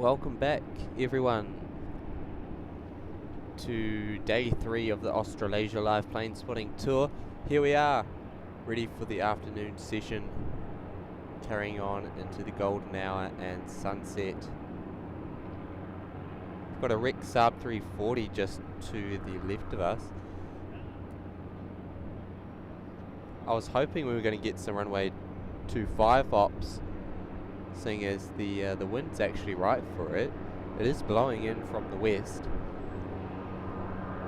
Welcome back, everyone, to day 3 of the Australasia Live Plane Spotting Tour. Here we are, ready for the afternoon session, carrying on into the golden hour and sunset. We've got a wreck Saab 340 just to the left of us. I was hoping we were going to get some runway 25 ops, seeing as the wind's actually right for it. It is blowing in from the west,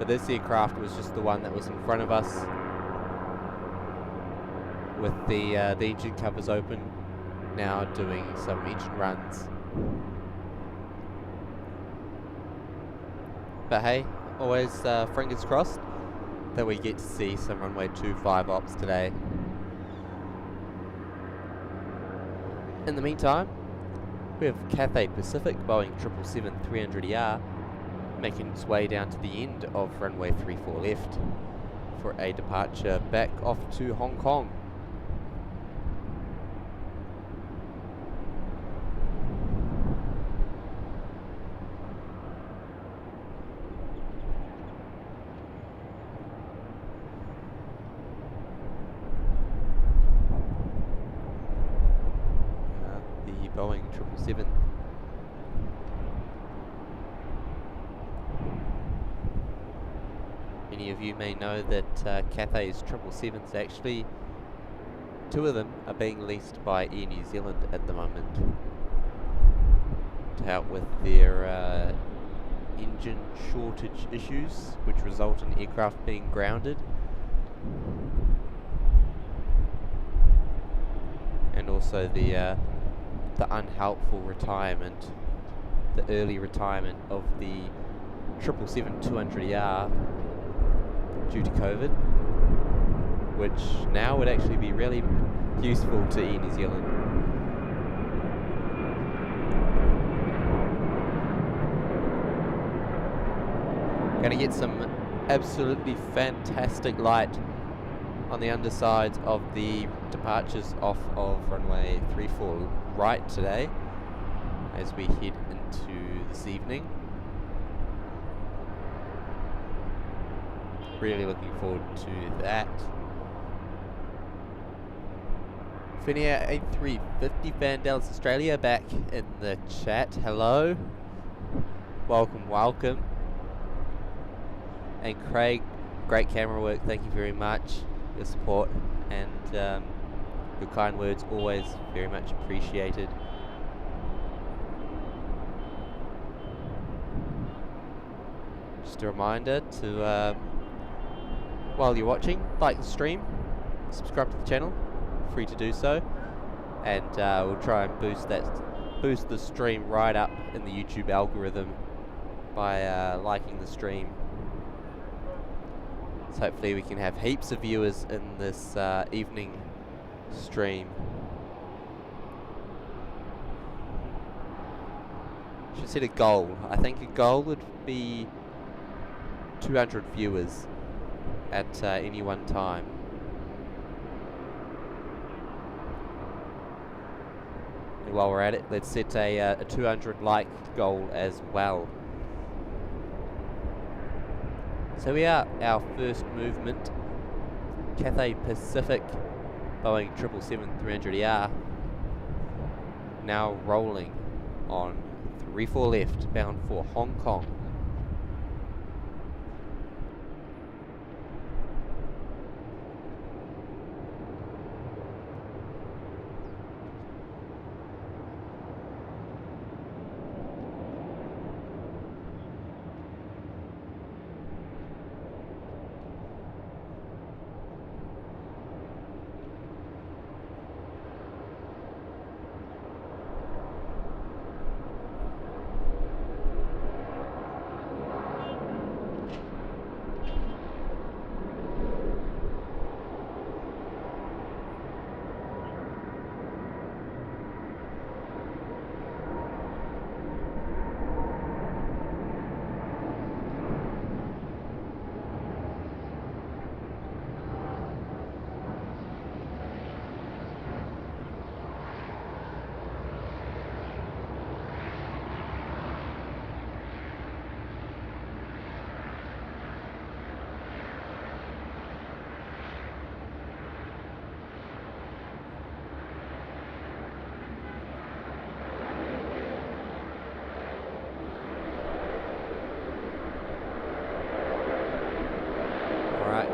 but this aircraft was just the one that was in front of us, with the engine covers open, now doing some engine runs. But hey, always fingers crossed that we get to see some runway 25 ops today. In the meantime, we have Cathay Pacific Boeing 777-300ER making its way down to the end of runway 34 left for a departure back off to Hong Kong. Boeing 777. Many of you may know that Cathay's 777s, actually, 2 of them are being leased by Air New Zealand at the moment to help with their engine shortage issues, which result in aircraft being grounded, and also the unhelpful retirement, the early retirement of the 777-200ER due to COVID, which now would actually be really useful to Air New Zealand. Going to get some absolutely fantastic light on the undersides of the departures off of runway 34 right today as we head into this evening. Really looking forward to that. Finia 8350 fan Dallas Australia back in the chat. Hello. Welcome. And Craig, great camera work, thank you very much. Your support and your kind words, always very much appreciated. Just a reminder to, while you're watching, like the stream, subscribe to the channel, free to do so, and we'll try and boost the stream right up in the YouTube algorithm by liking the stream. So hopefully we can have heaps of viewers in this evening stream. Should set a goal. I think a goal would be 200 viewers at any one time. And while we're at it, let's set a 200 like goal as well. So we are our first movement, Cathay Pacific Boeing 777-300ER, now rolling on 34 left, bound for Hong Kong.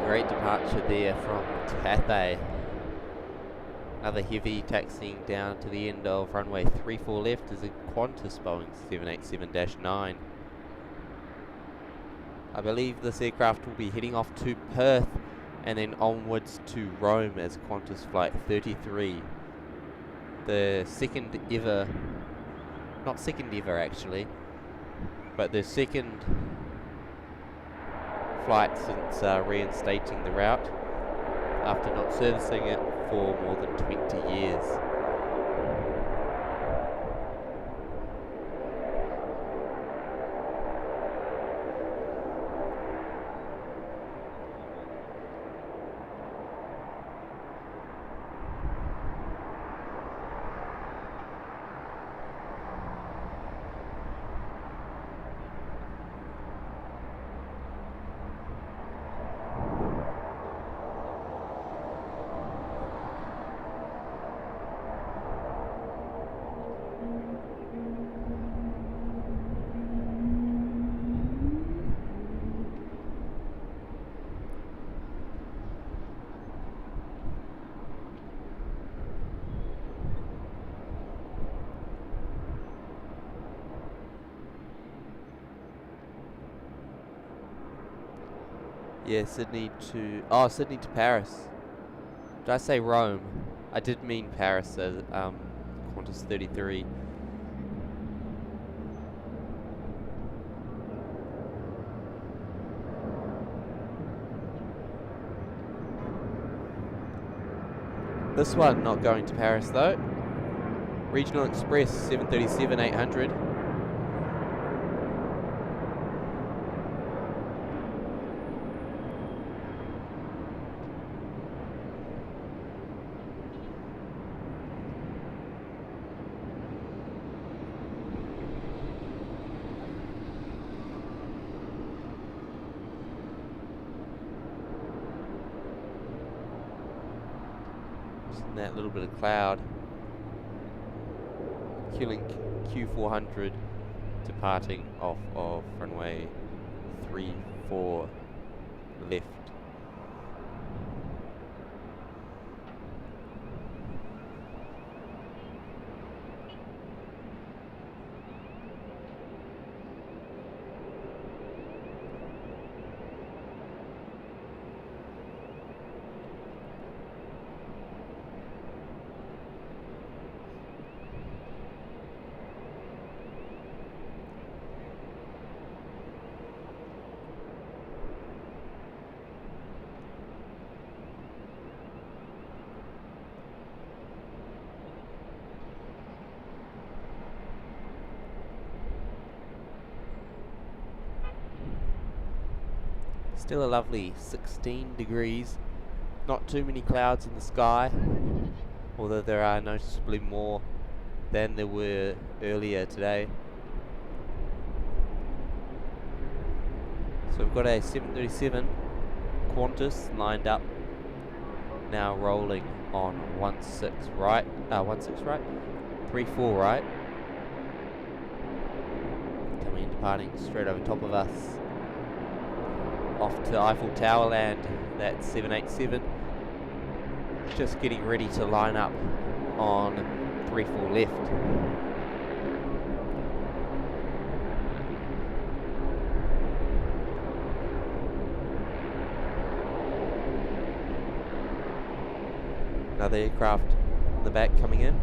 Great departure there from Cathay. Another heavy taxiing down to the end of runway 34 left is a QANTAS Boeing 787-9. I believe this aircraft will be heading off to Perth and then onwards to Rome as QANTAS Flight 33. The second ever, not second ever actually, but the second flight since reinstating the route after not servicing it for more than 20 years. Yeah, Sydney to Paris. Did I say Rome? I did mean Paris as QANTAS 33. This one not going to Paris though. Regional Express 737-800. That little bit of cloud killing Q400 departing off of runway 34 left. Still a lovely 16 degrees, not too many clouds in the sky, although there are noticeably more than there were earlier today. So we've got a 737 QANTAS lined up, now rolling on 16 right, 34 right, coming in, departing straight over top of us. Off to Eiffel Tower land, that 787. Just getting ready to line up on 34 left. Another aircraft in the back coming in.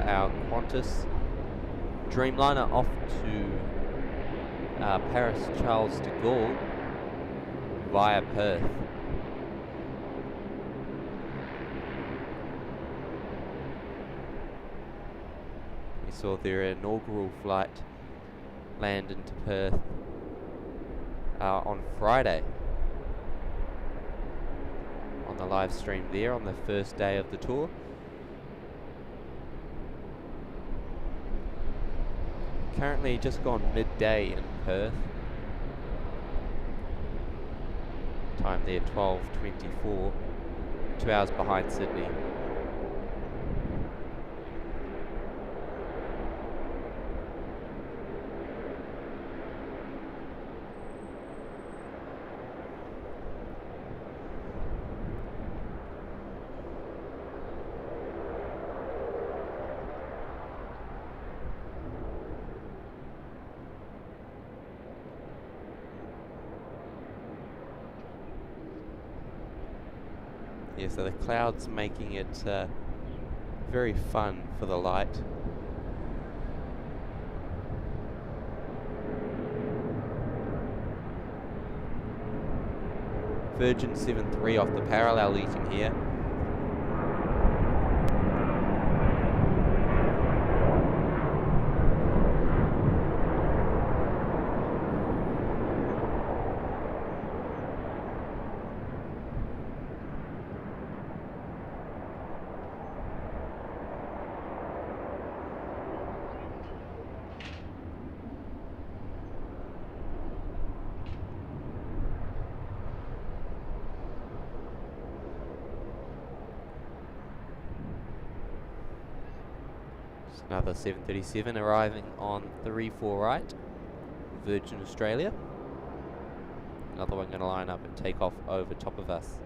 Our QANTAS Dreamliner off to Paris Charles de Gaulle via Perth. We saw their inaugural flight land into Perth on Friday, on the the live stream there on the first day of the tour. Currently just gone midday in Perth. Time there 12:24, 2 hours behind Sydney. Yeah, so the clouds making it very fun for the light. Virgin 7.3 off the parallel eating here. Another 737 arriving on 3-4 right, Virgin Australia. Another one going to line up and take off over top of us.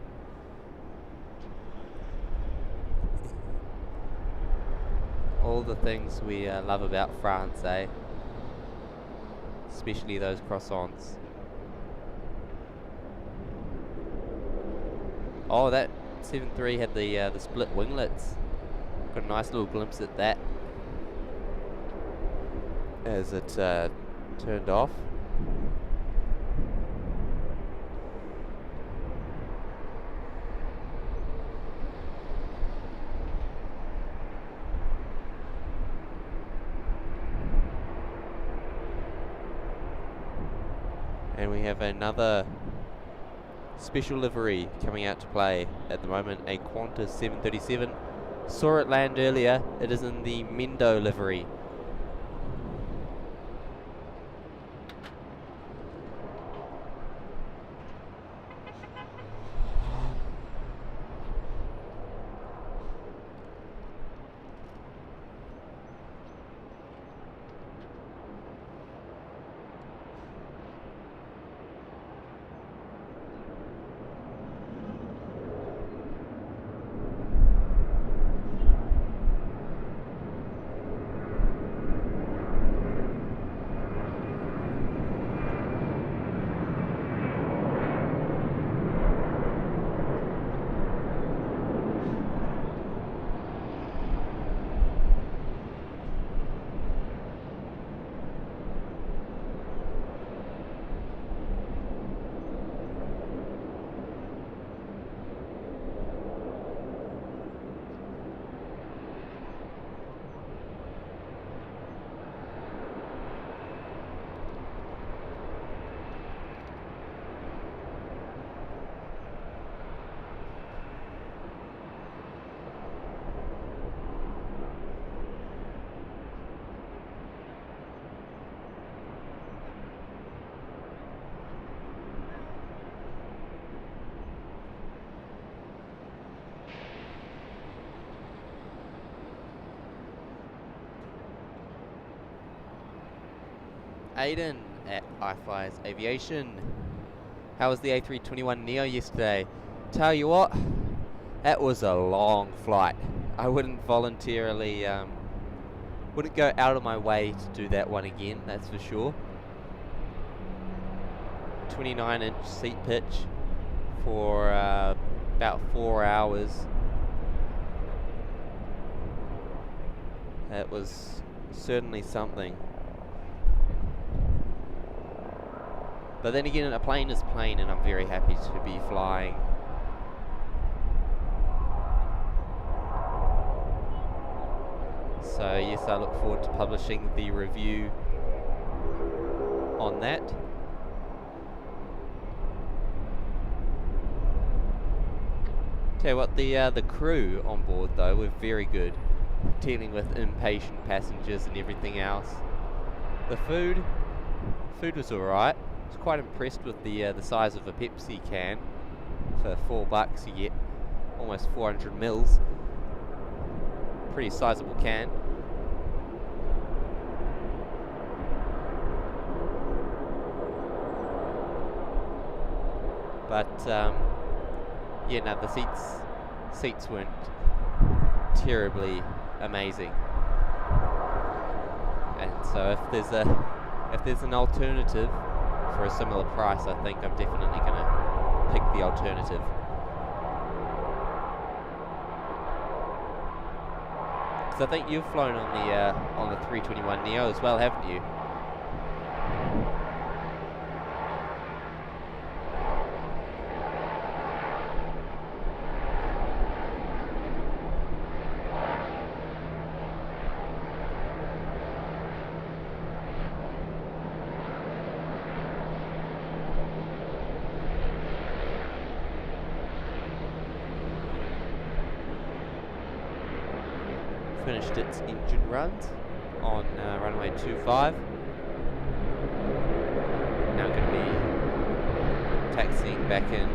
All the things we love about France, eh? Especially those croissants. Oh, that 7.3 had the split winglets. Got a nice little glimpse at that as it turned off. And we have another special livery coming out to play at the moment, a QANTAS 737. Saw it land earlier. It is in the Mendo livery. Aiden at iFlyers Aviation. How was the A321 Neo yesterday? Tell you what, that was a long flight. I wouldn't voluntarily, wouldn't go out of my way to do that one again, that's for sure. 29-inch seat pitch for about 4 hours. That was certainly something. But then again, a plane is plane, and I'm very happy to be flying. So yes, I look forward to publishing the review on that. Tell you what, the crew on board though were very good, dealing with impatient passengers and everything else. The food was alright. I was quite impressed with the size of a Pepsi can. For $4 you get almost 400 mils. Pretty sizable can. But yeah, no, the seats weren't terribly amazing. And so if there's an alternative for a similar price, I think I'm definitely gonna pick the alternative. Because I think you've flown on the 321 Neo as well, haven't you? Finished its engine runs on runway 25. Now going to be taxiing back in.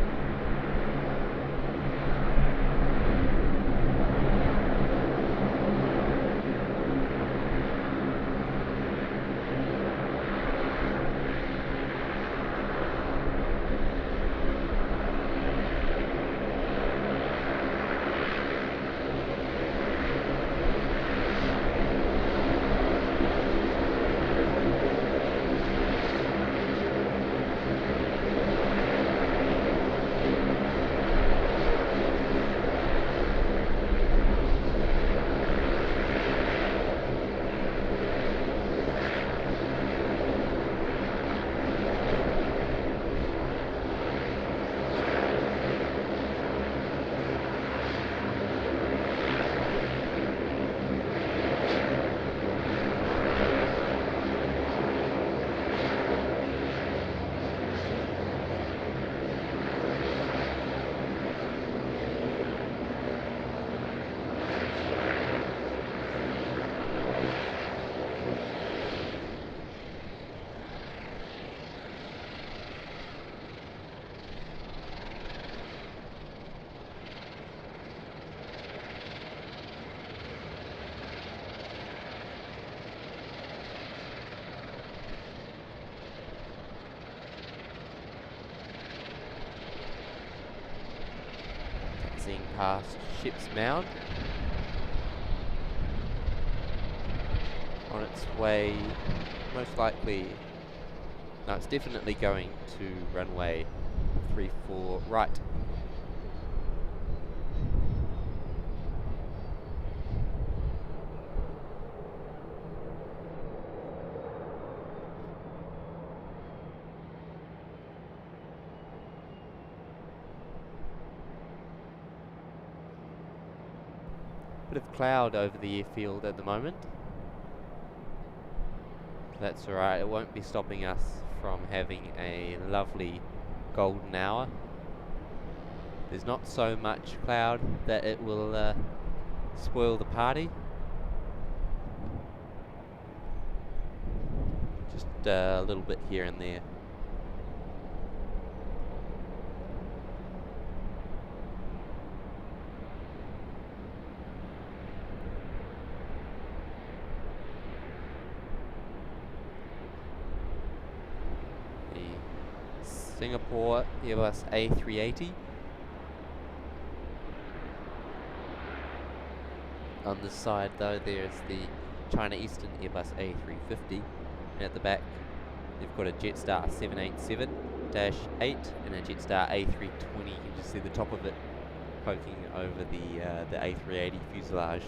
Taxiing past Ship's Mound. On its way, most likely, no, it's definitely going to runway 34 right. Bit of cloud over the airfield at the moment. That's alright, it won't be stopping us from having a lovely golden hour. There's not so much cloud that it will spoil the party. Just a little bit here and there. Singapore Airbus A380. On this side though there's the China Eastern Airbus A350, and at the back you've got a Jetstar 787-8 and a Jetstar A320. You can just see the top of it poking over the A380 fuselage.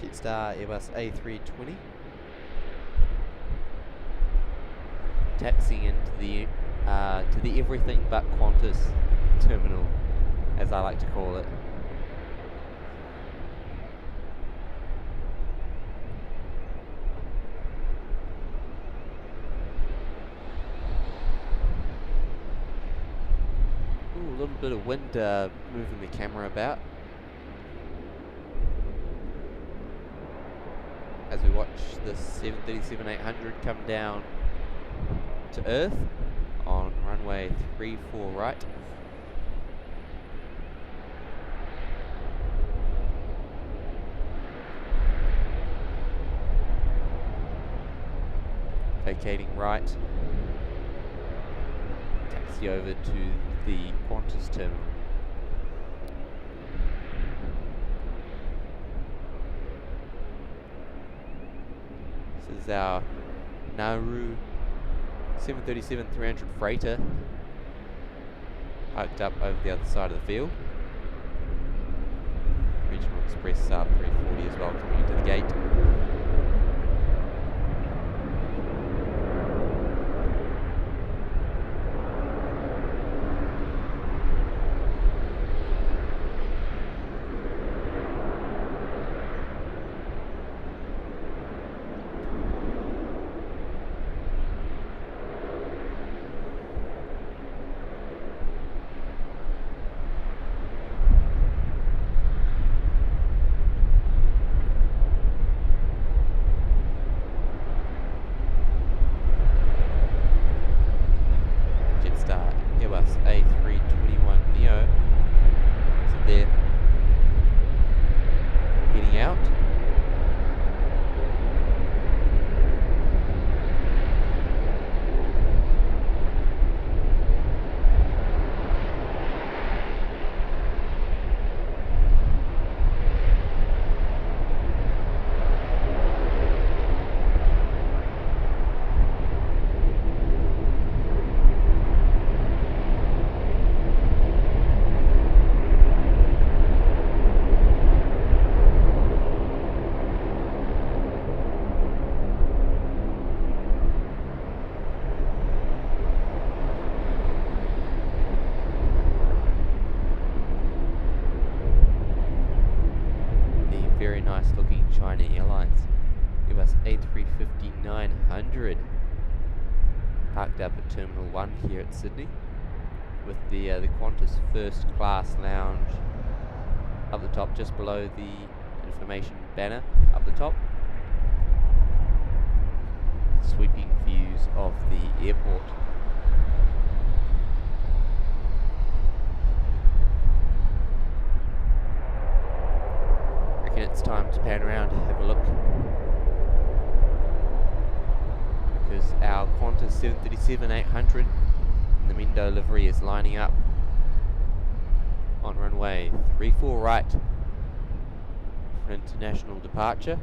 Jetstar Airbus A380. Taxiing into the to the everything but QANTAS terminal, as I like to call it. Ooh, a little bit of wind moving the camera about as we watch the 737-800 come down to Earth on runway 34 right. Vacating right, taxi over to the QANTAS terminal. This is our Nauru 737-300 freighter parked up over the other side of the field. Regional Express 340 as well coming into the gate. Airbus A321 Neo is there heading out. Very nice looking China Airlines Airbus A350-900 parked up at Terminal 1 here at Sydney with the QANTAS first class lounge up the top, just below the information banner up the top. Sweeping views of the airport. It's time to pan around and have a look, because our QANTAS 737-800 in the Mendo livery is lining up on runway 34 right for international departure.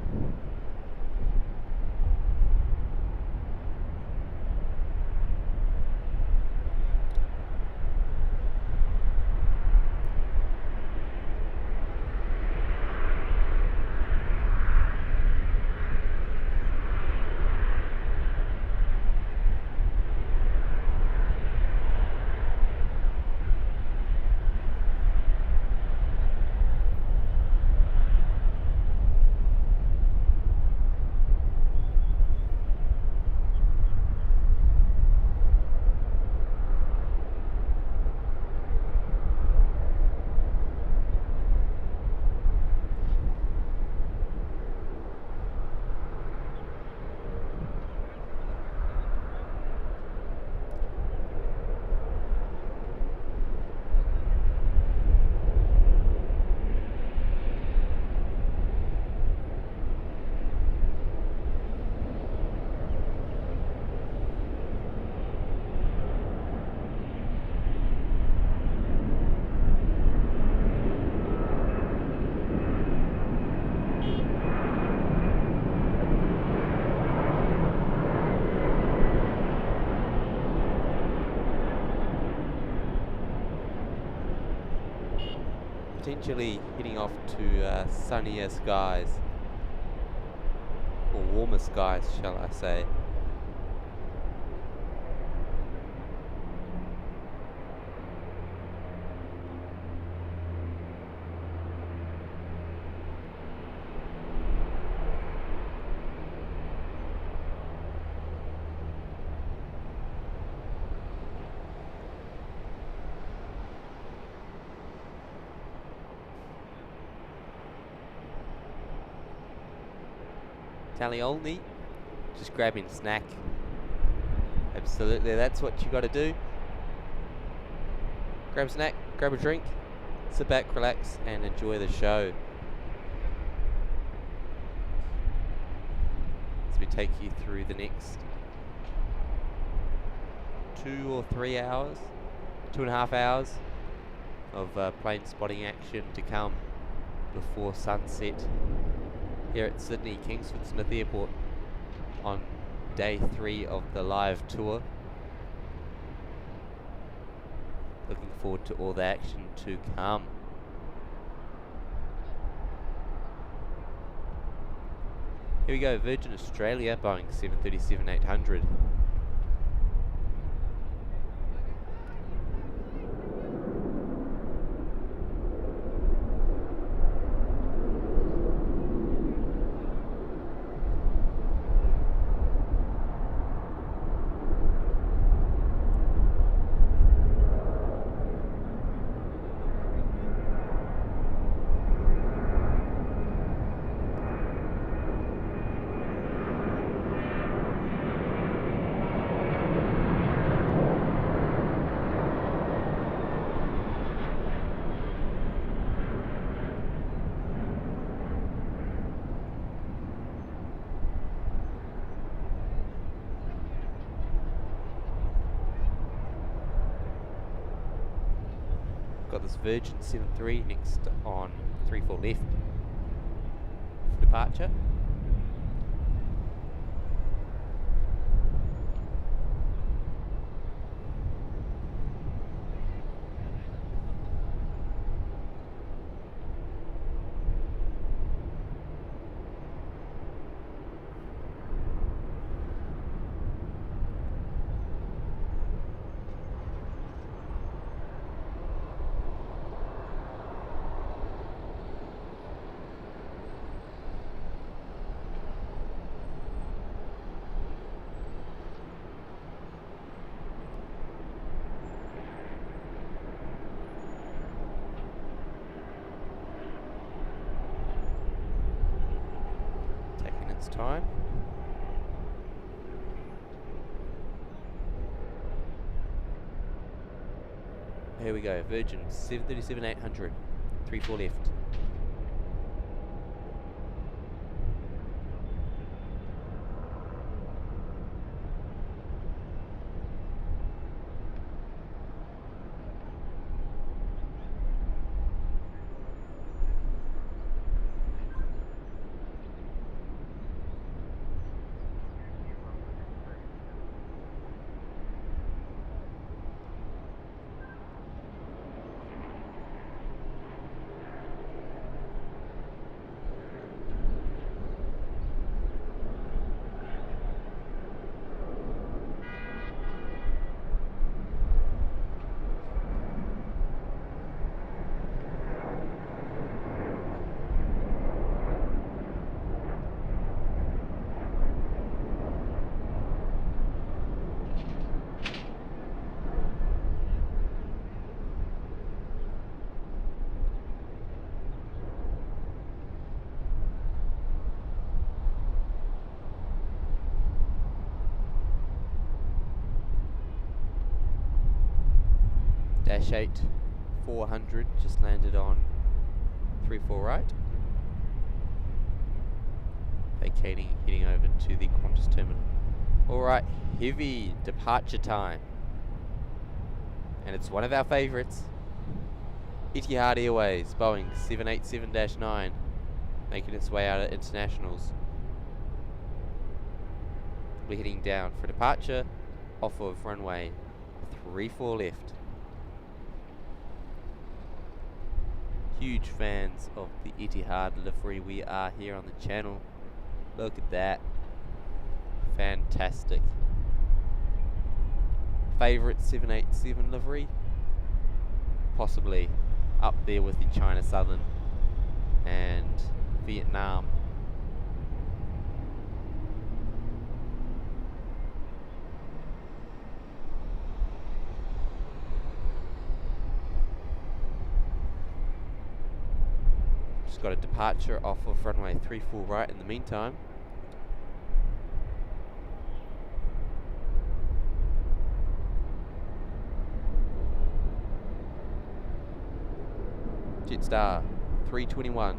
Potentially heading off to sunnier skies or warmer skies, shall I say. Tally only, just grabbing a snack. Absolutely, that's what you got to do. Grab a snack, grab a drink, sit back, relax, and enjoy the show. As we take you through the next 2 or 3 hours, 2.5 hours of plane spotting action to come before sunset here at Sydney Kingsford Smith Airport on day 3 of the live tour. Looking forward to all the action to come. Here we go, Virgin Australia, Boeing 737-800. Got this Virgin 73 next on 34 left for departure. Time. Here we go, Virgin 737-800, 34 left. Dash 8 400 just landed on 34 right. Vacating, heading over to the QANTAS terminal. Alright, heavy departure time. And it's one of our favourites. Etihad Airways, Boeing 787-9, making its way out at internationals. We're heading down for departure off of runway 34 left. Huge fans of the Etihad livery we are here on the channel. Look at that. Fantastic. Favourite 787 livery? Possibly up there with the China Southern and Vietnam. Just got a departure off of runway 34 right in the meantime. Jetstar 321.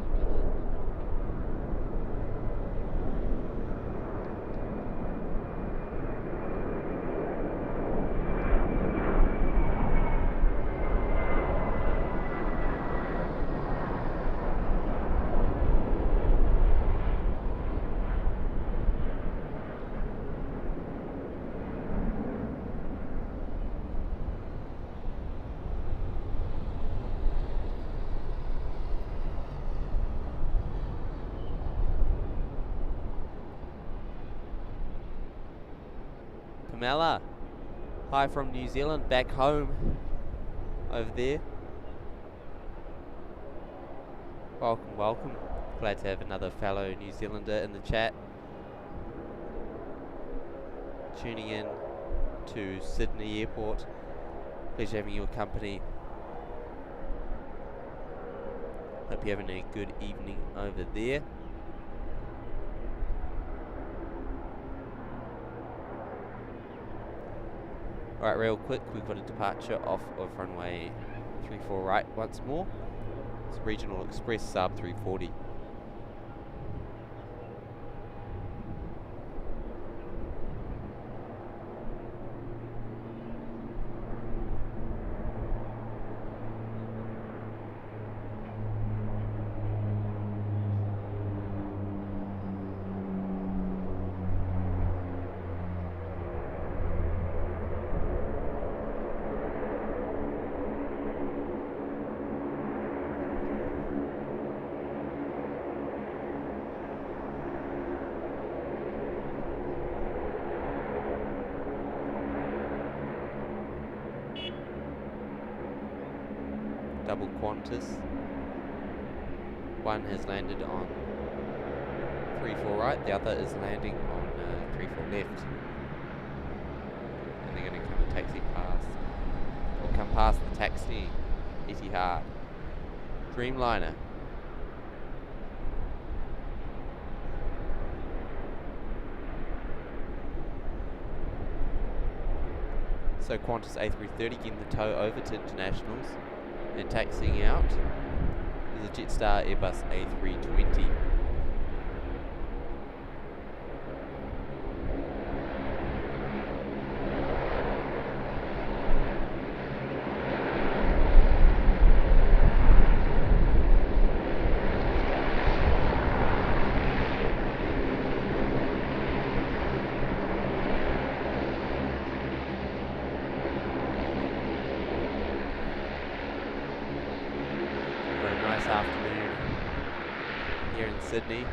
Pamela, hi from New Zealand, back home over there. Welcome, welcome. Glad to have another fellow New Zealander in the chat. Tuning in to Sydney Airport. Pleasure having your company. Hope you're having a good evening over there. Alright, real quick, we've got a departure off of runway 34 right once more. It's Regional Express Saab 340. Double QANTAS. One has landed on 34 right, the other is landing on 34 left. And they're going to come and taxi past, or come past the taxi, Etihad. Dreamliner. So QANTAS A380 getting the tow over to internationals. And taxiing out is a Jetstar Airbus A380. Afternoon here in Sydney.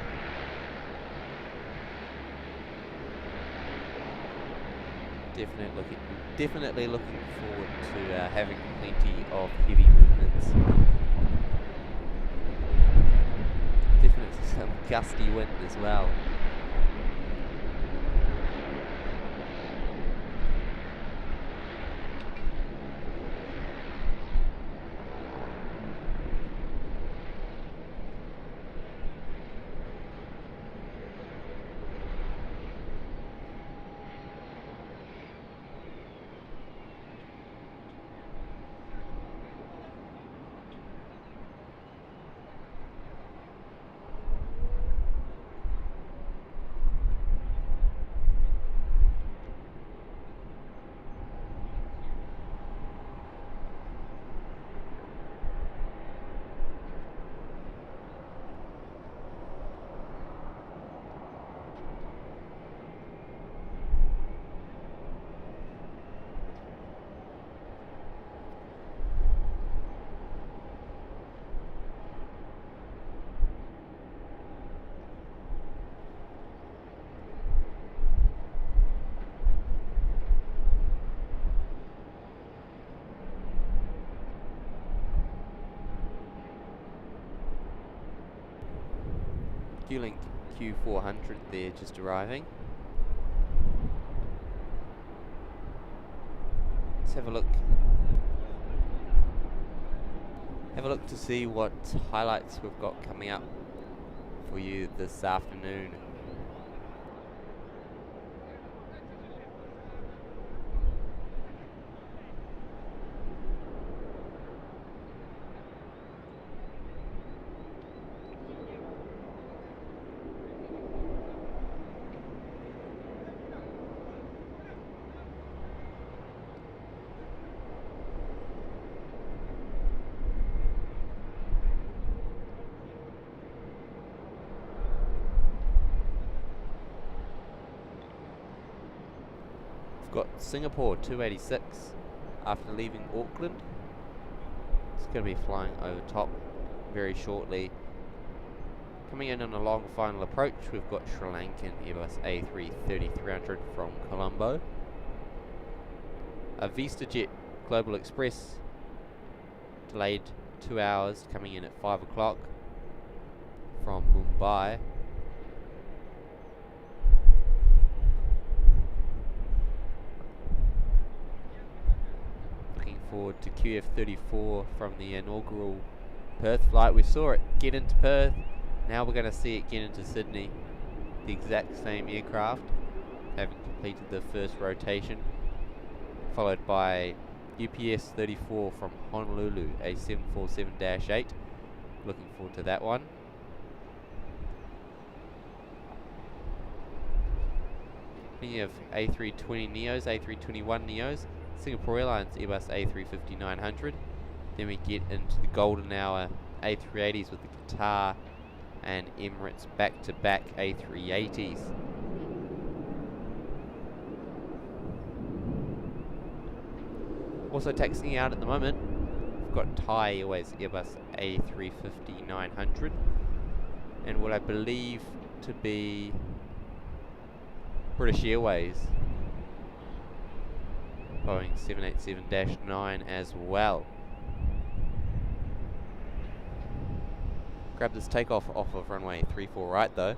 Definitely looking forward to having plenty of heavy movements. Definitely some gusty wind as well. Q-Link Q400 there just arriving. Let's have a look. Have a look to see what highlights we've got coming up for you this afternoon. We've got Singapore 286 after leaving Auckland. It's going to be flying over top very shortly. Coming in on a long final approach, we've got Sri Lankan Airbus A380-300 from Colombo. A VistaJet Global Express delayed 2 hours, coming in at 5 o'clock from Mumbai. Forward to QF34 from the inaugural Perth flight. We saw it get into Perth, now we're going to see it get into Sydney. The exact same aircraft, having completed the first rotation, followed by UPS 34 from Honolulu, a 747-8. Looking forward to that one. Plenty of A320 Neos, A321 Neos. Singapore Airlines Airbus A350-900. Then we get into the golden hour A380s with the Qatar and Emirates back-to-back A380s. Also taxiing out at the moment, we've got Thai Airways Airbus A350-900 and what I believe to be British Airways Boeing 787-9 as well. Grab this takeoff off of runway 34 right though.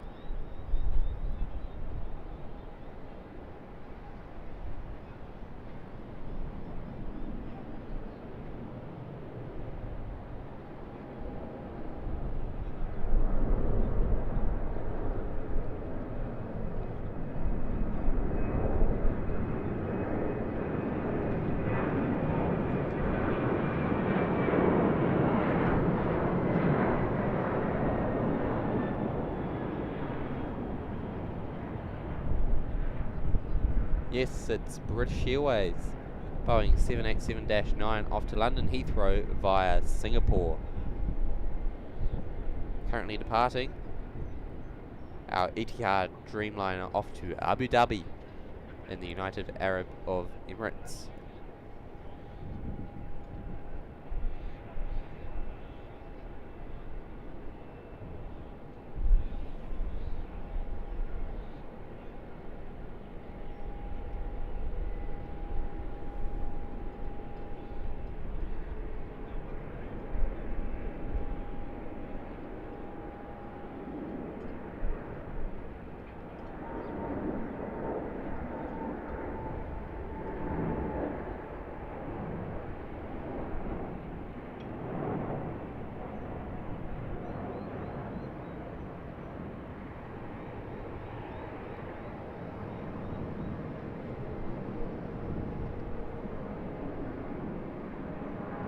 Yes, it's British Airways, Boeing 787-9 off to London Heathrow via Singapore. Currently departing, our Etihad Dreamliner off to Abu Dhabi in the United Arab Emirates.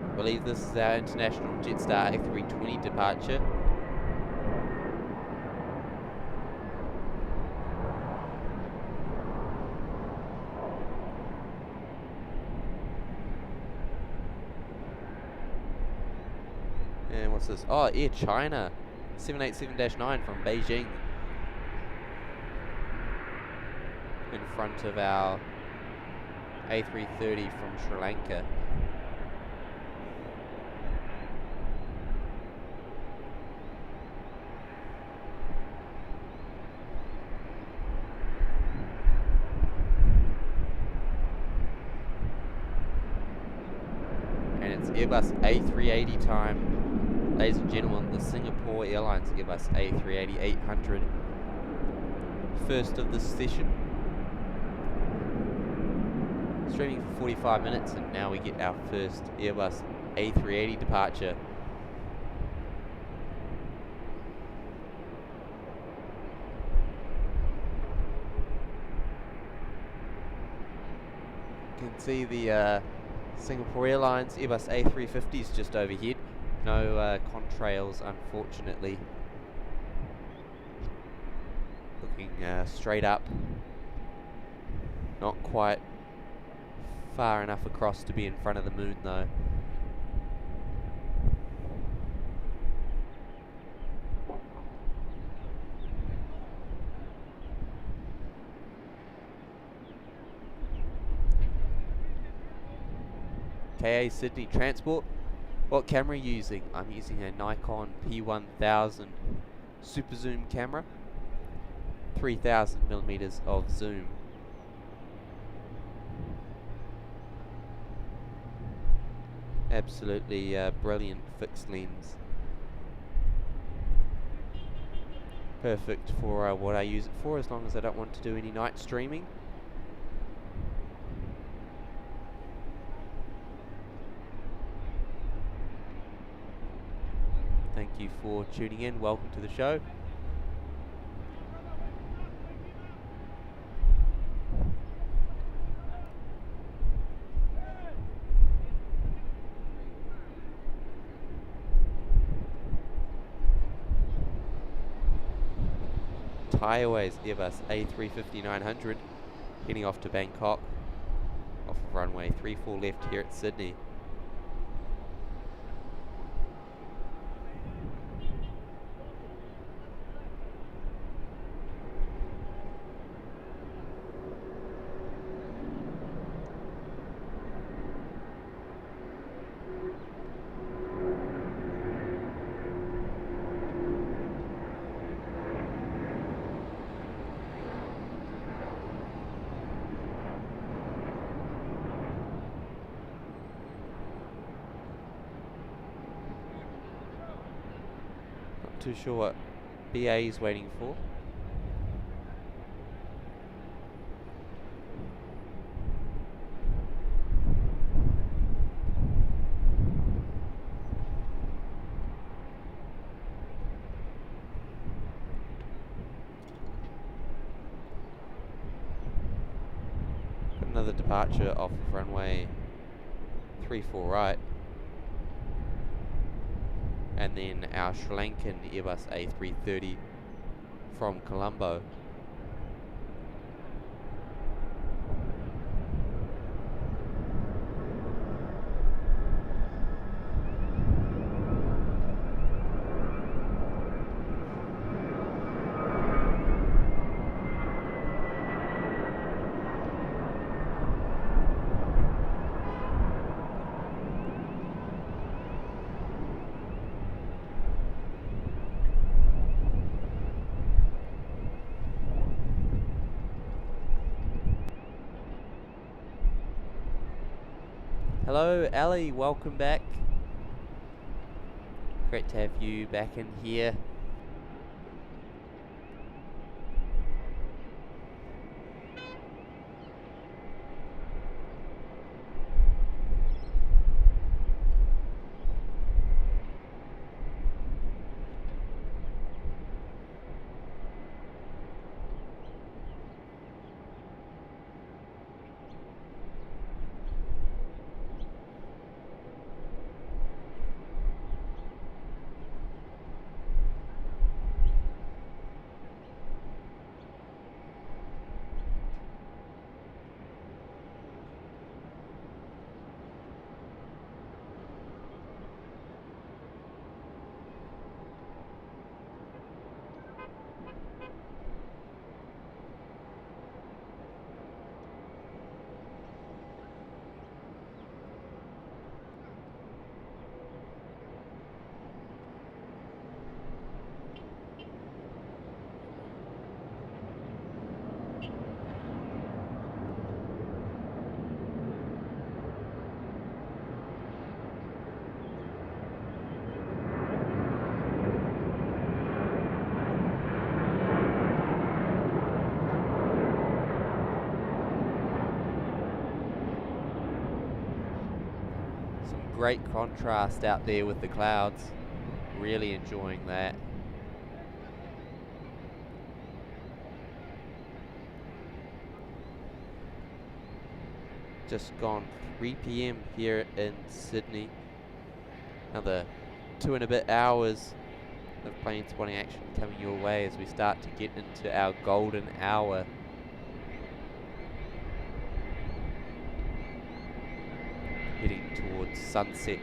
I believe this is our international Jetstar A320 departure. And what's this? Oh, Air China 787-9 from Beijing. In front of our A330 from Sri Lanka. And it's Airbus A380 time Ladies and gentlemen, the Singapore Airlines Airbus A380-800, first of this session. Streaming for 45 minutes, and now we get our first Airbus A380 departure. You can see the Singapore Airlines Airbus A350s just overhead. No contrails, unfortunately. Looking straight up. Not quite far enough across to be in front of the moon, though. KA Sydney Transport. What camera are you using? I'm using a Nikon P1000 super zoom camera. 3000mm of zoom. Absolutely brilliant fixed lens. Perfect for what I use it for, as long as I don't want to do any night streaming. Thank you for tuning in. Welcome to the show. Airways Airbus A350-900 heading off to Bangkok off of runway 34 left here at Sydney. Too sure what BA is waiting for. Got another departure off of runway 34 right. And then our Sri Lankan Airbus A330 from Colombo. Hello Ali, welcome back. Great to have you back in here. great contrast out there with the clouds. Really enjoying that. Just gone 3 p.m. here in Sydney. Another 2 and a bit hours of plane spotting action coming your way as we start to get into our golden hour. Heading towards sunset.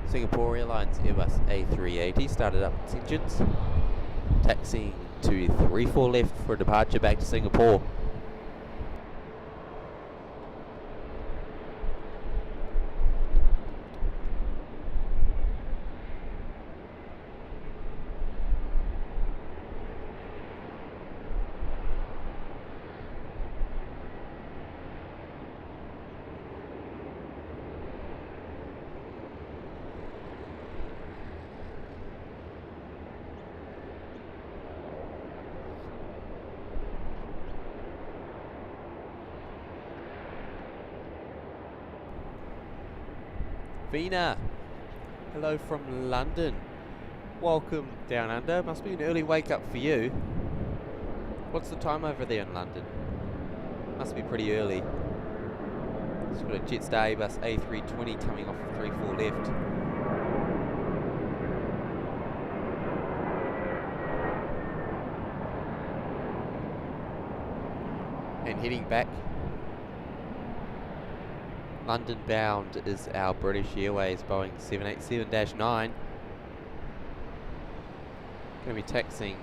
Singapore Airlines Airbus A380 started up its engines, taxiing to 34 left for departure back to Singapore. Vina, hello from London. Welcome down under. Must be an early wake up for you. What's the time over there in London? Must be pretty early. It's got a Jetstar Airbus A380 coming off of 34 left. And heading back, London bound is our British Airways Boeing 787-9. Going to be taxiing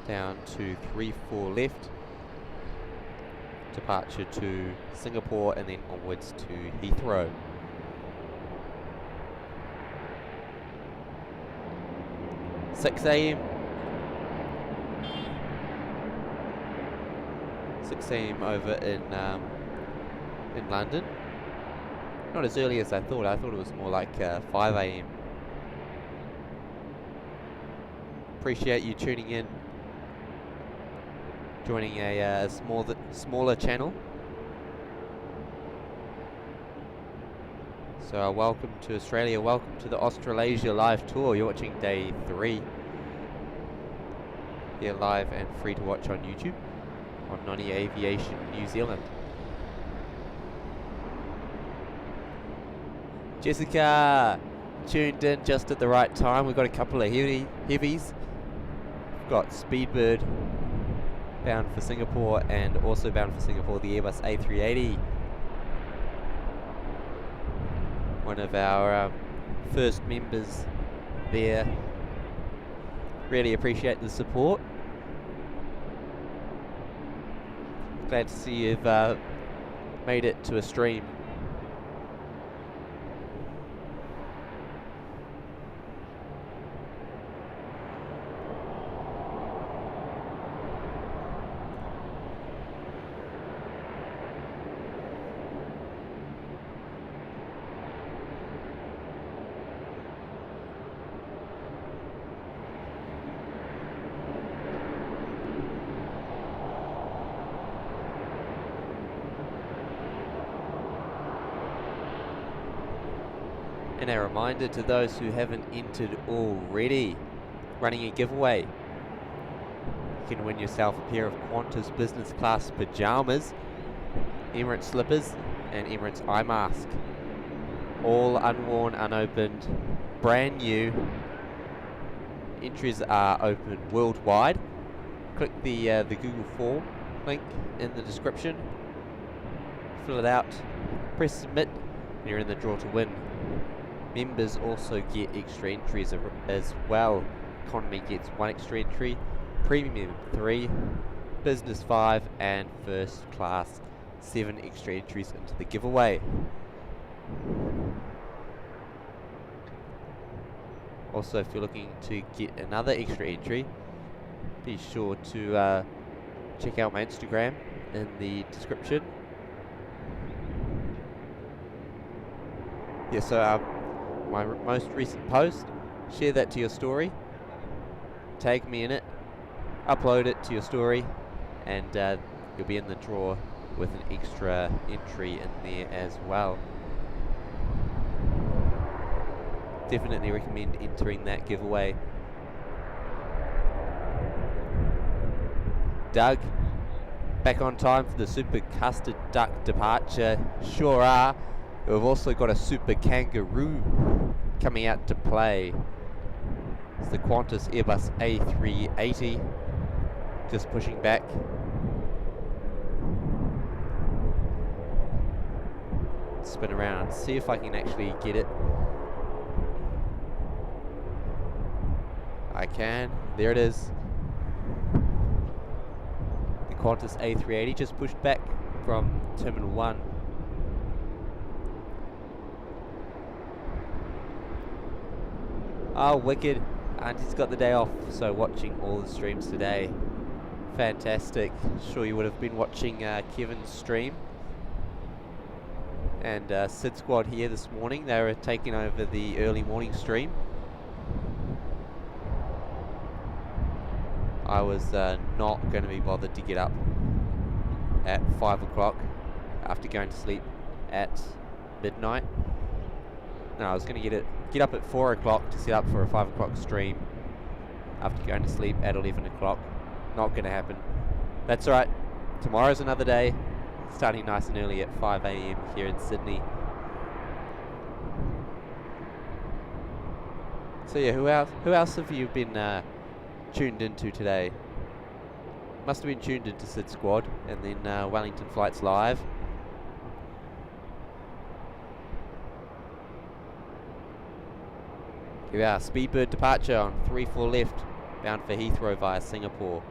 down to 34 left. Departure to Singapore and then onwards to Heathrow. (6 a.m. 6 a.m. over in London. Not as early as I thought. I thought it was more like 5 a.m. Appreciate you tuning in, joining a smaller channel. So welcome to Australia, welcome to the Australasia Live Tour. You're watching day 3 here live and free to watch on YouTube on Nadi Aviation New Zealand. Jessica tuned in just at the right time. We've got a couple of heavies. We've got Speedbird bound for Singapore and also bound for Singapore the Airbus A380. One of our first members there. Really appreciate the support. Glad to see you've made it to a stream. And a reminder to those who haven't entered already, running a giveaway. You can win yourself a pair of QANTAS business class pajamas, Emirates slippers and Emirates Eyemask. All unworn, unopened, brand new. Entries are open worldwide. Click the Google form link in the description. Fill it out, press submit, and you're in the draw to win. Members also get extra entries as well. Economy gets 1 extra entry, Premium 3, Business 5, and First Class 7 extra entries into the giveaway. Also, if you're looking to get another extra entry, be sure to check out my Instagram in the description. Yeah, so my most recent post, share that to your story, tag me in it, upload it to your story, and you'll be in the draw with an extra entry in there as well. Definitely recommend entering that giveaway. Doug, back on time for the Super Custard Duck departure. Sure are. We've also got a Super Kangaroo coming out to play. It's the QANTAS Airbus A380. Just pushing back. Spin around, see if I can actually get it. I can. There it is. The QANTAS A380 just pushed back from Terminal 1. Oh, wicked. Auntie's got the day off, so watching all the streams today. Fantastic. Sure you would have been watching Kevin's stream. And Sid Squad here this morning. They were taking over the early morning stream. I was not going to be bothered to get up at 5 o'clock after going to sleep at midnight. No, I was going to get up at 4 o'clock to set up for a 5 o'clock stream after going to sleep at 11 o'clock. Not going to happen. That's alright. Tomorrow's another day. Starting nice and early at 5 AM here in Sydney. So yeah, who else have you been tuned into today? Must have been tuned into Sid Squad and then Wellington Flights Live. Here we are, Speedbird departure on 34 left, bound for Heathrow via Singapore.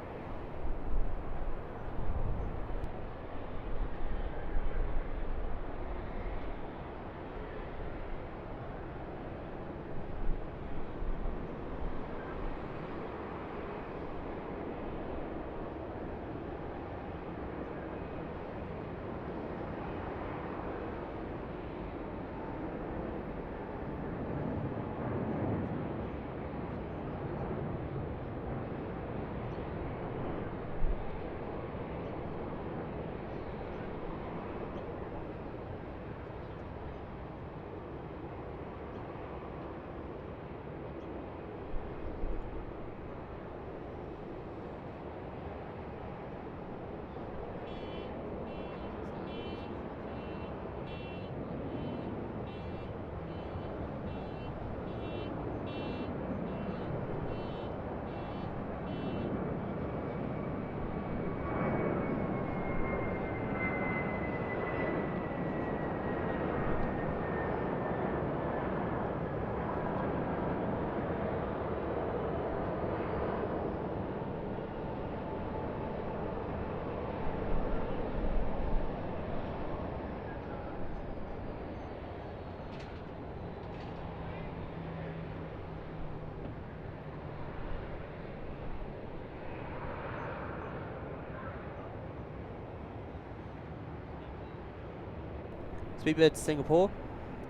Speedbird Singapore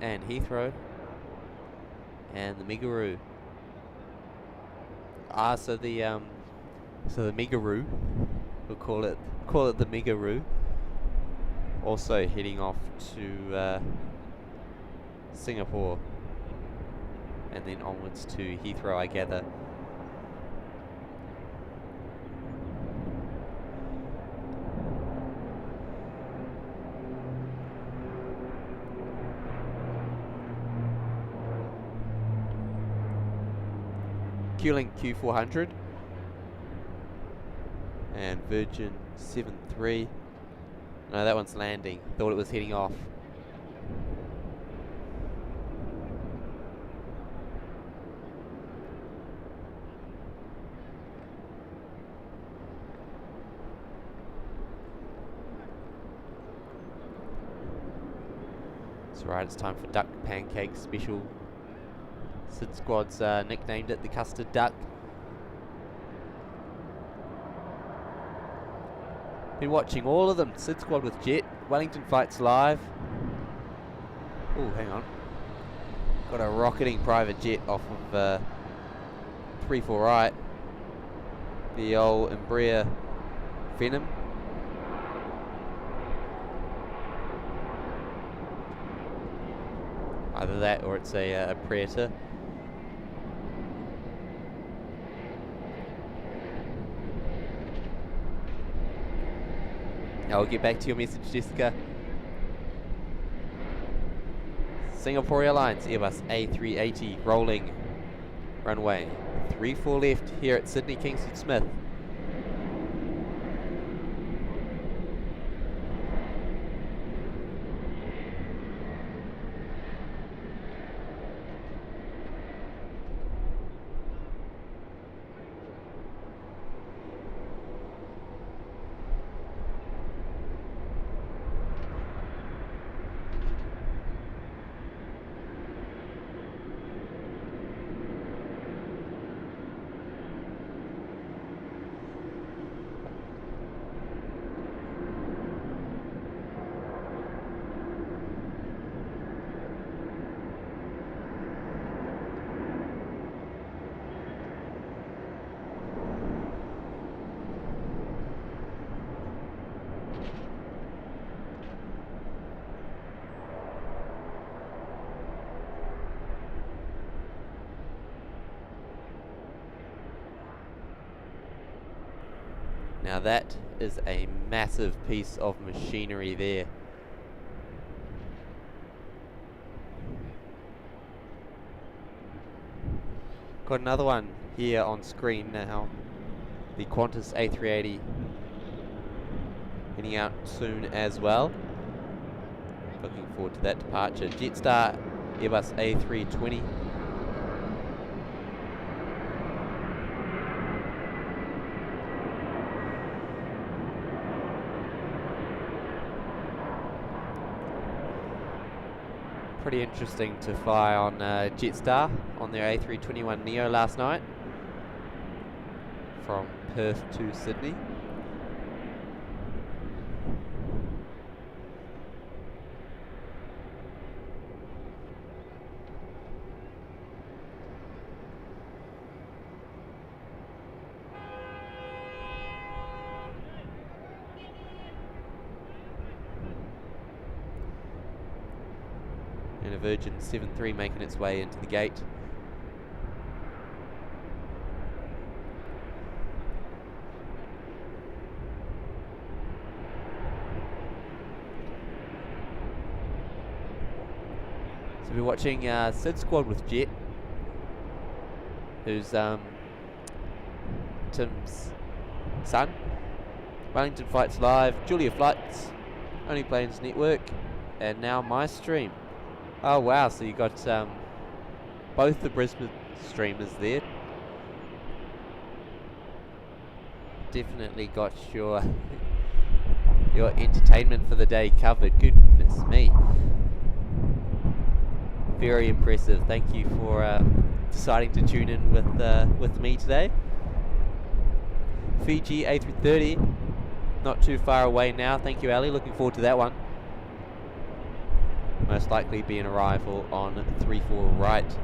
and Heathrow and the Megaroo. So the Megaroo, we'll call it the Megaroo. Also heading off to Singapore. and then onwards to Heathrow, I gather. Q-Link Q400 and Virgin 73. No, that one's landing. Thought it was heading off. That's right, it's time for Duck Pancake Special. Sid Squad's nicknamed it the Custard Duck. Been watching all of them. Sid Squad with Jet, Wellington Flights Live. Oh, hang on. Got a rocketing private jet off of 34 right. The old Embraer Venom. Either that or it's a Predator. I'll get back to your message, Jessica. Singapore Airlines Airbus A380 rolling. Runway 34 left here at Sydney Kingsford Smith. Now that is a massive piece of machinery there. Got another one here on screen now. The QANTAS A380 heading out soon as well. Looking forward to that departure. Jetstar Airbus A320. Pretty interesting to fly on Jetstar on their A321neo last night from Perth to Sydney. And a Virgin 73 making its way into the gate. So we're watching Sid Squad with Jet, who's Tim's son. Wellington Flights Live, Julia Flights, Only Planes Network, and now my stream. Oh wow, so you got both the Brisbane streamers there. Definitely got your your entertainment for the day covered. Goodness me. Very impressive. Thank you for deciding to tune in with me today. Fiji A330, not too far away now. Thank you, Ali. Looking forward to that one. Most likely be an arrival on 34 right.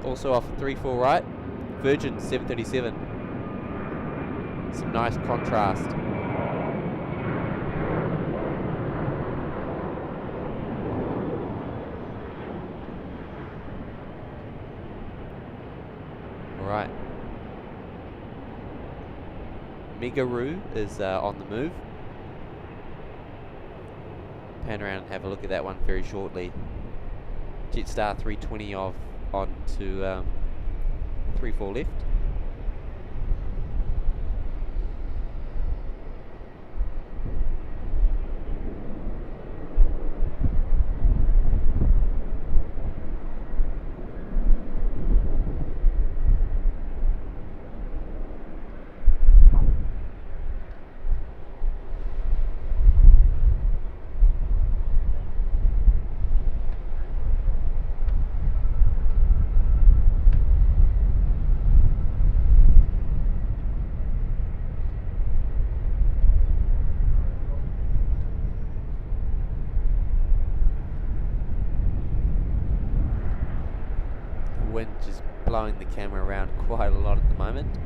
Also off 34 right, Virgin 737. Some nice contrast. Megaroo is on the move. Pan around and have a look at that one very shortly. Jetstar 320 off on to 34 left. Wind just blowing the camera around quite a lot at the moment.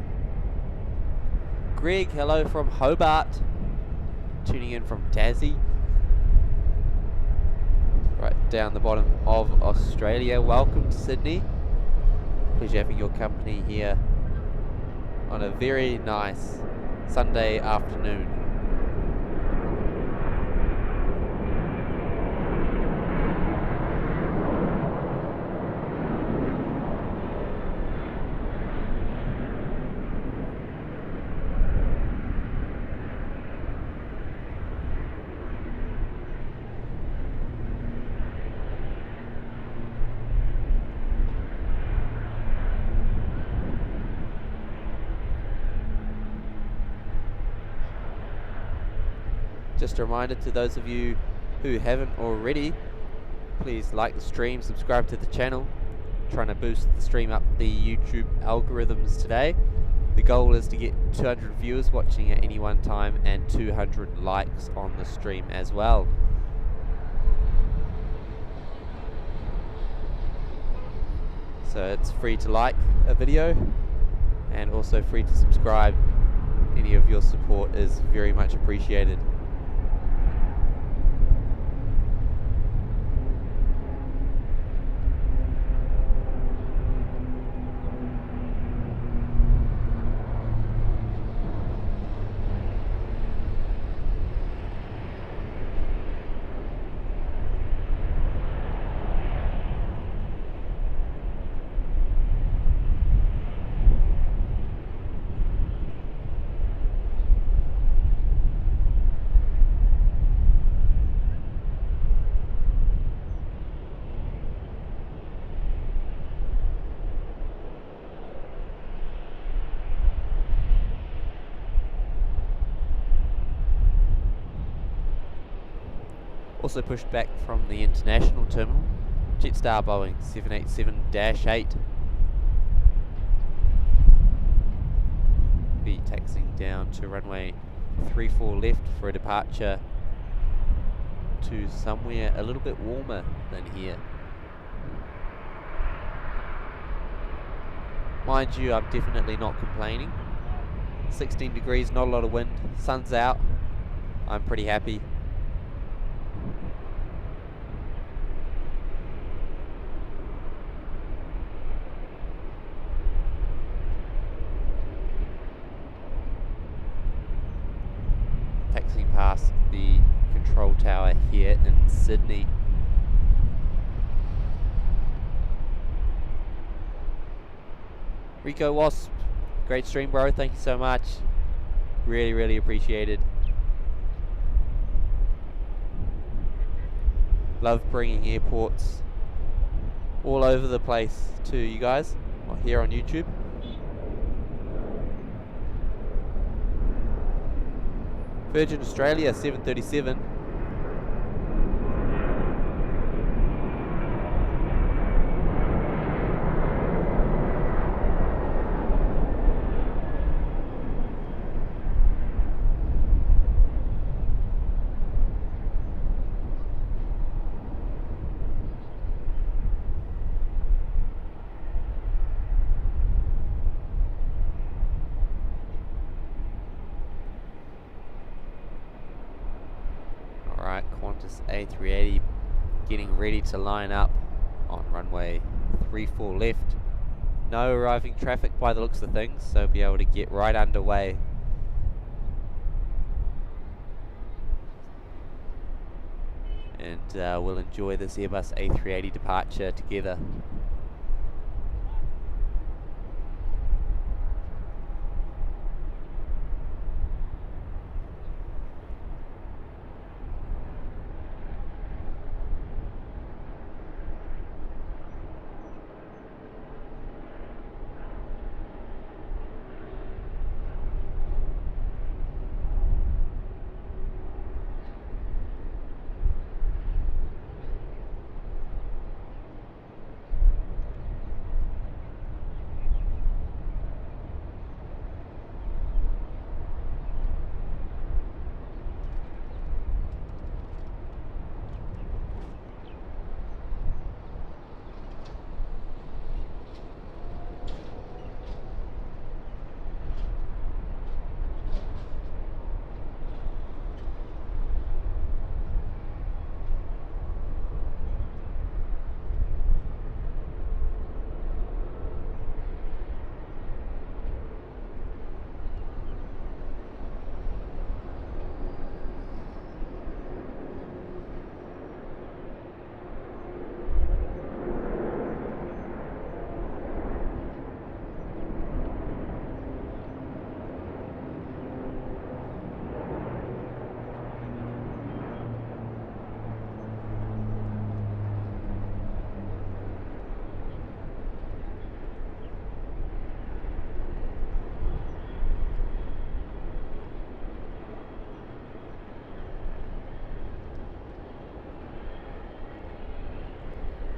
Greg, hello from Hobart, tuning in from Tassie, right down the bottom of Australia. Welcome to Sydney. Pleasure having your company here on a very nice Sunday afternoon. Just a reminder to those of you who haven't already, please like the stream, subscribe to the channel. Trying to boost the stream up the YouTube algorithms today. The goal is to get 200 viewers watching at any one time and 200 likes on the stream as well. So it's free to like a video and also free to subscribe. Any of your support is very much appreciated. Also pushed back from the international terminal, Jetstar Boeing 787-8. Be taxiing down to runway 34 left for a departure to somewhere a little bit warmer than here. Mind you, I'm definitely not complaining. 16 degrees, not a lot of wind, sun's out. I'm pretty happy. Taxiing past the control tower here in Sydney. Rico Wasp, great stream, bro. Thank you so much. Really, really appreciated. Love bringing airports all over the place to you guys here on YouTube. Virgin Australia 737. QANTAS A380 getting ready to line up on runway 34 left. No arriving traffic by the looks of things, so be able to get right underway and we'll enjoy this Airbus A380 departure together.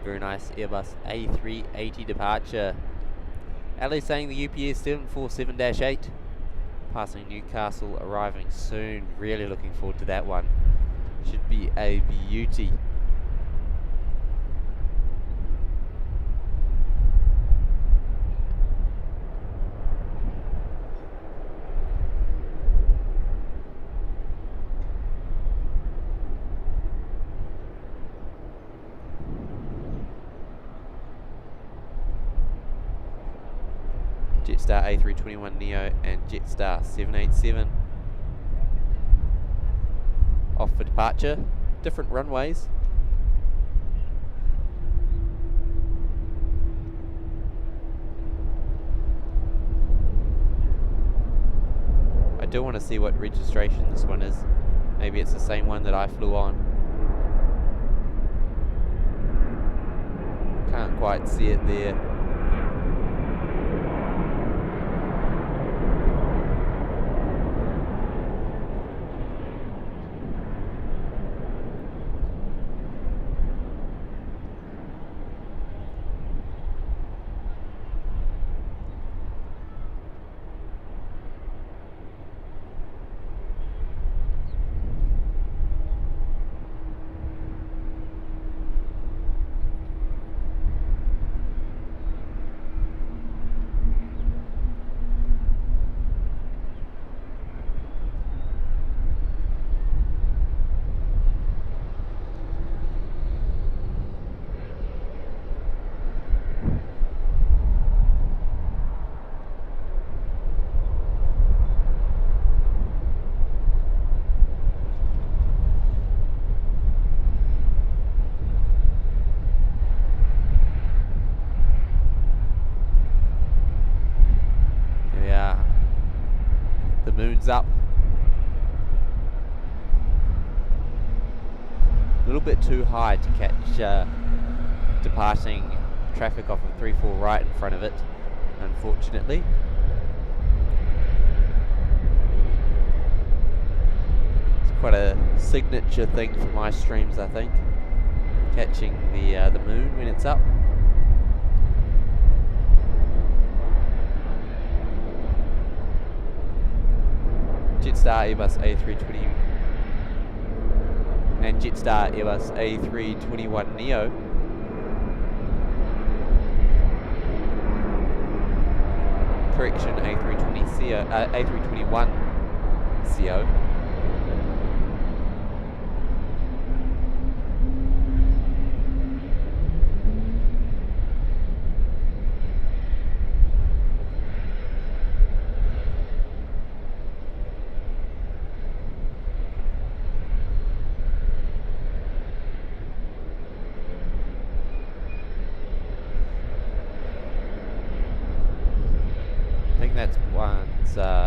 Very nice Airbus A380 departure. Ali saying the UPS 747-8. Passing Newcastle, arriving soon. Really looking forward to that one. Should be a beauty. Jetstar A321neo and Jetstar 787 off for departure. Different runways. I do want to see what registration this one is. Maybe it's the same one that I flew on. Can't quite see it there. Up a little bit too high to catch departing traffic off of 34 right in front of it, unfortunately. It's quite a signature thing for my streams, I think, catching the moon when it's up. Jetstar Airbus A320 and Jetstar Airbus A321neo. Correction, A321CO.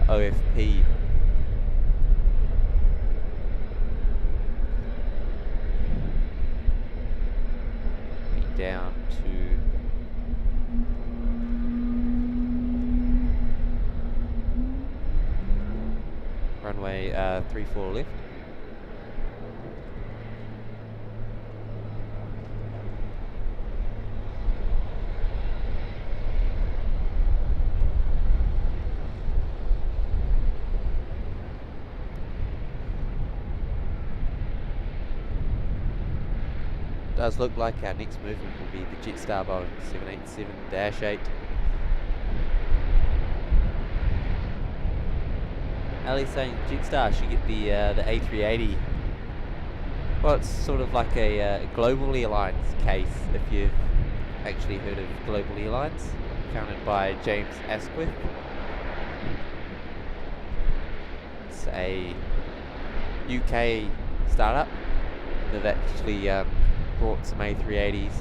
OFP. Down to runway 34 left. Does look like our next movement will be the Jetstar Boeing 787-8. Ali's saying Jetstar should get the A380. Well, it's sort of like a global airlines case, if you've actually heard of global airlines, founded by James Asquith. It's a UK startup. They've actually brought some A380s,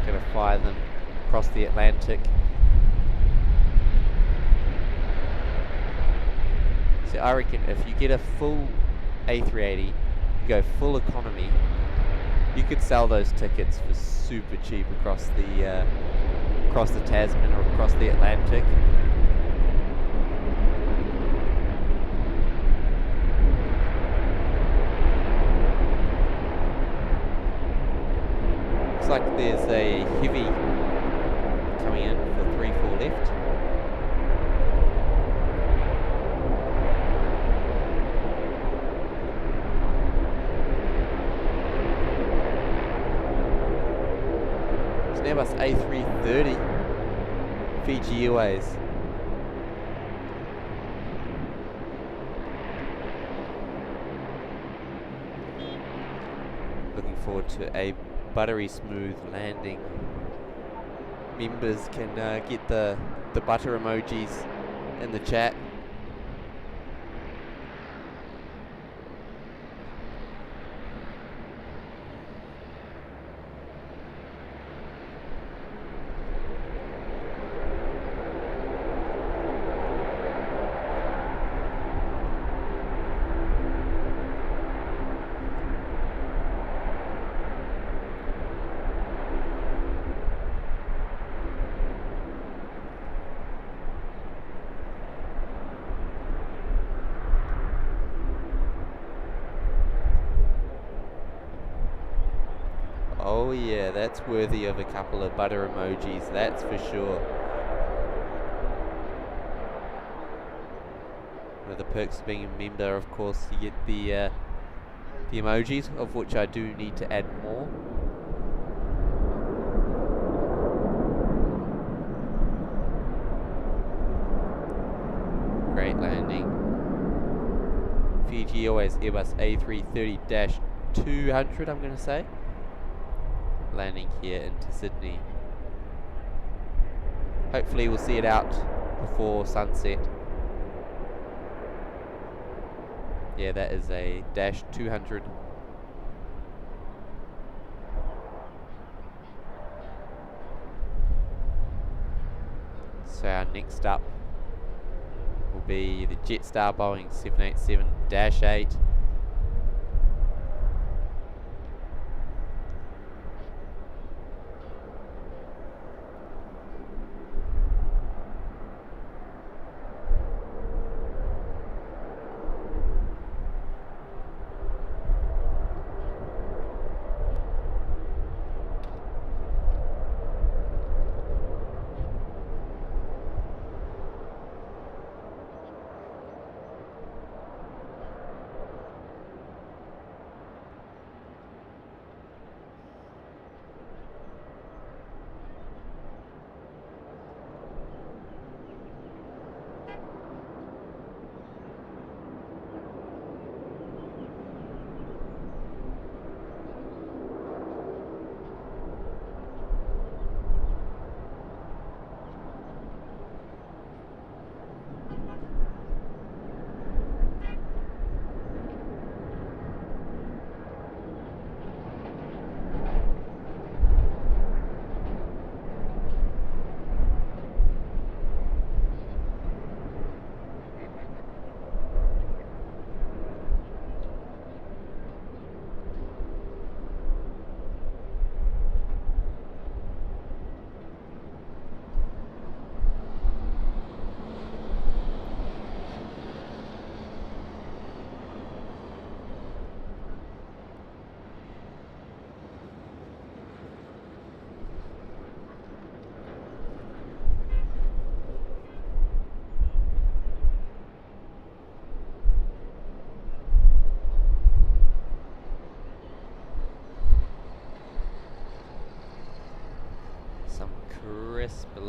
going to fly them across the Atlantic. So I reckon if you get a full A380, you go full economy, you could sell those tickets for super cheap across the Tasman or across the Atlantic. Looks like there's a heavy coming in for 3-4 left. It's an Airbus A380, Fiji Airways. Looking forward to a buttery smooth landing. Members can get the butter emojis in the chat. Oh yeah, that's worthy of a couple of butter emojis, that's for sure. One of the perks of being a member, of course, you get the emojis, of which I do need to add more. Great landing. Fiji Airways Airbus A330-200, I'm going to say. Landing here into Sydney. Hopefully we'll see it out before sunset. Yeah, that is a -200. So our next up will be the Jetstar Boeing 787-8.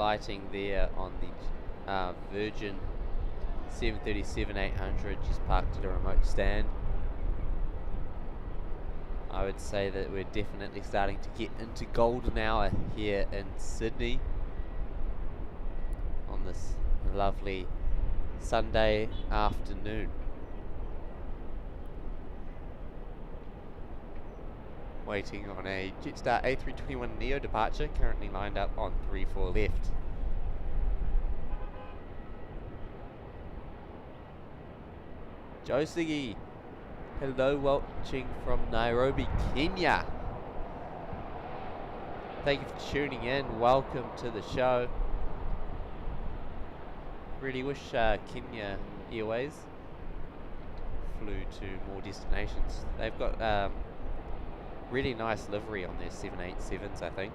lighting there on the Virgin 737-800, just parked at a remote stand. I would say that we're definitely starting to get into golden hour here in Sydney on this lovely Sunday afternoon. Waiting on a Jetstar A321neo departure, currently lined up on 34 left. Josie, hello, watching from Nairobi, Kenya. Thank you for tuning in. Welcome to the show. Really wish Kenya Airways flew to more destinations. They've got really nice livery on their 787s, I think.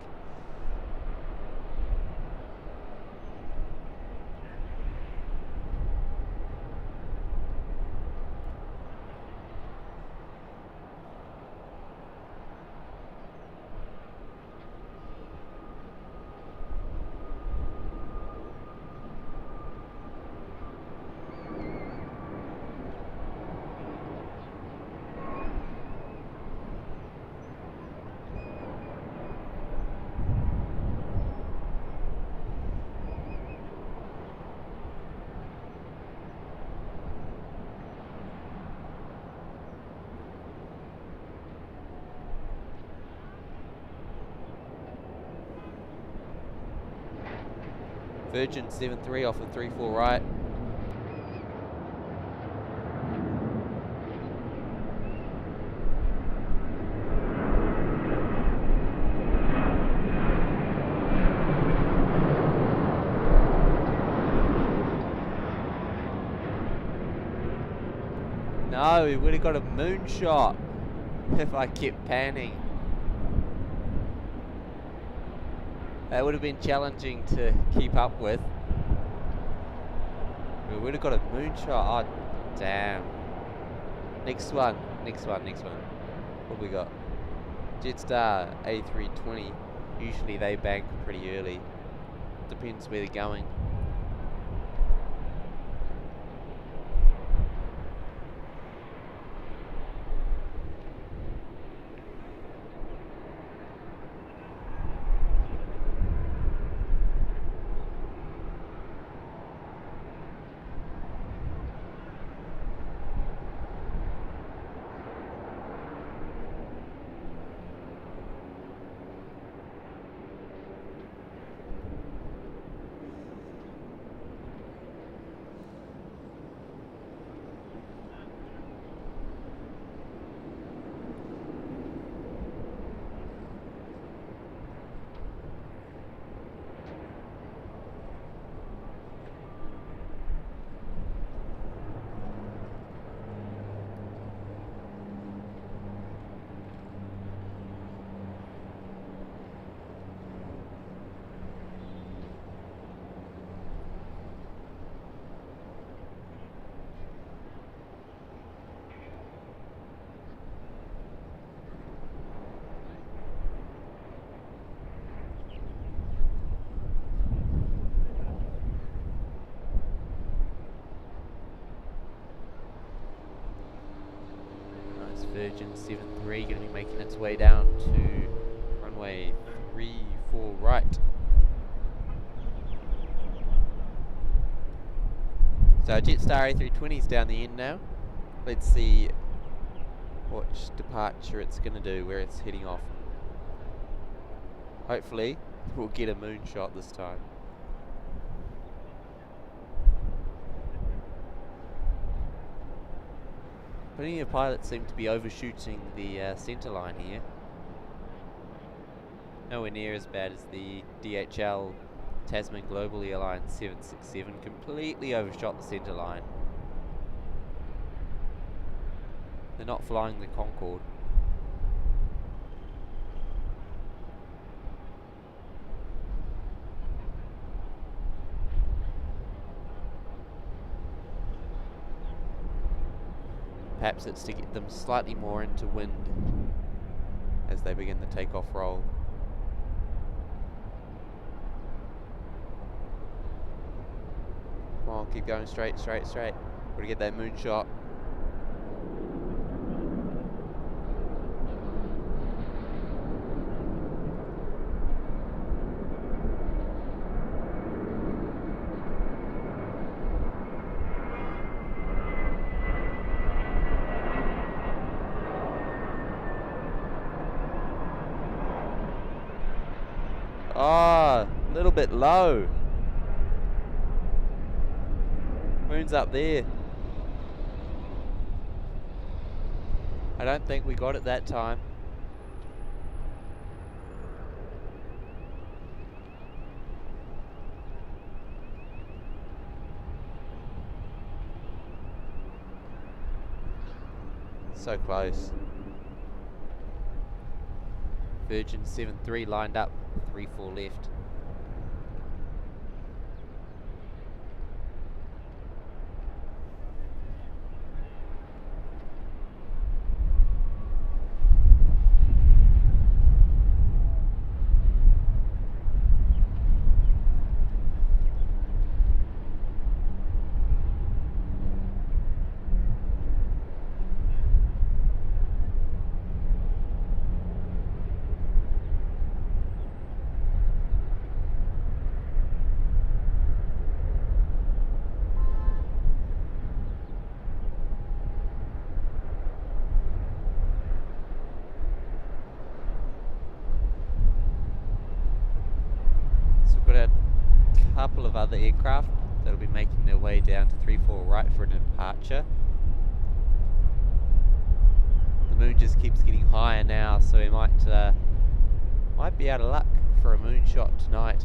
Virgin 73 off of 34 right. No, we would have got a moonshot if I kept panning. That would have been challenging to keep up with. We would have got a moonshot. Oh, damn. Next one. What we got? Jetstar A320. Usually they bank pretty early. Depends where they're going. Virgin 73 going to be making its way down to runway 34 right. So Jetstar A320 is down the end now. Let's see what departure it's going to do, where it's heading off. Hopefully we'll get a moonshot this time. Plenty of pilots seem to be overshooting the centre line here. Nowhere near as bad as the DHL Tasman Global Airlines 767, completely overshot the centre line. They're not flying the Concorde. Perhaps it's to get them slightly more into wind as they begin the takeoff roll. on, keep going straight, straight, straight. Gotta get that moonshot. Ah, a little bit low. Moon's up there. I don't think we got it that time. So close. Virgin 7-3 lined up, 3-4 left. Couple of other aircraft that'll be making their way down to 3-4 right for a departure. The moon just keeps getting higher now, so we might be out of luck for a moonshot tonight.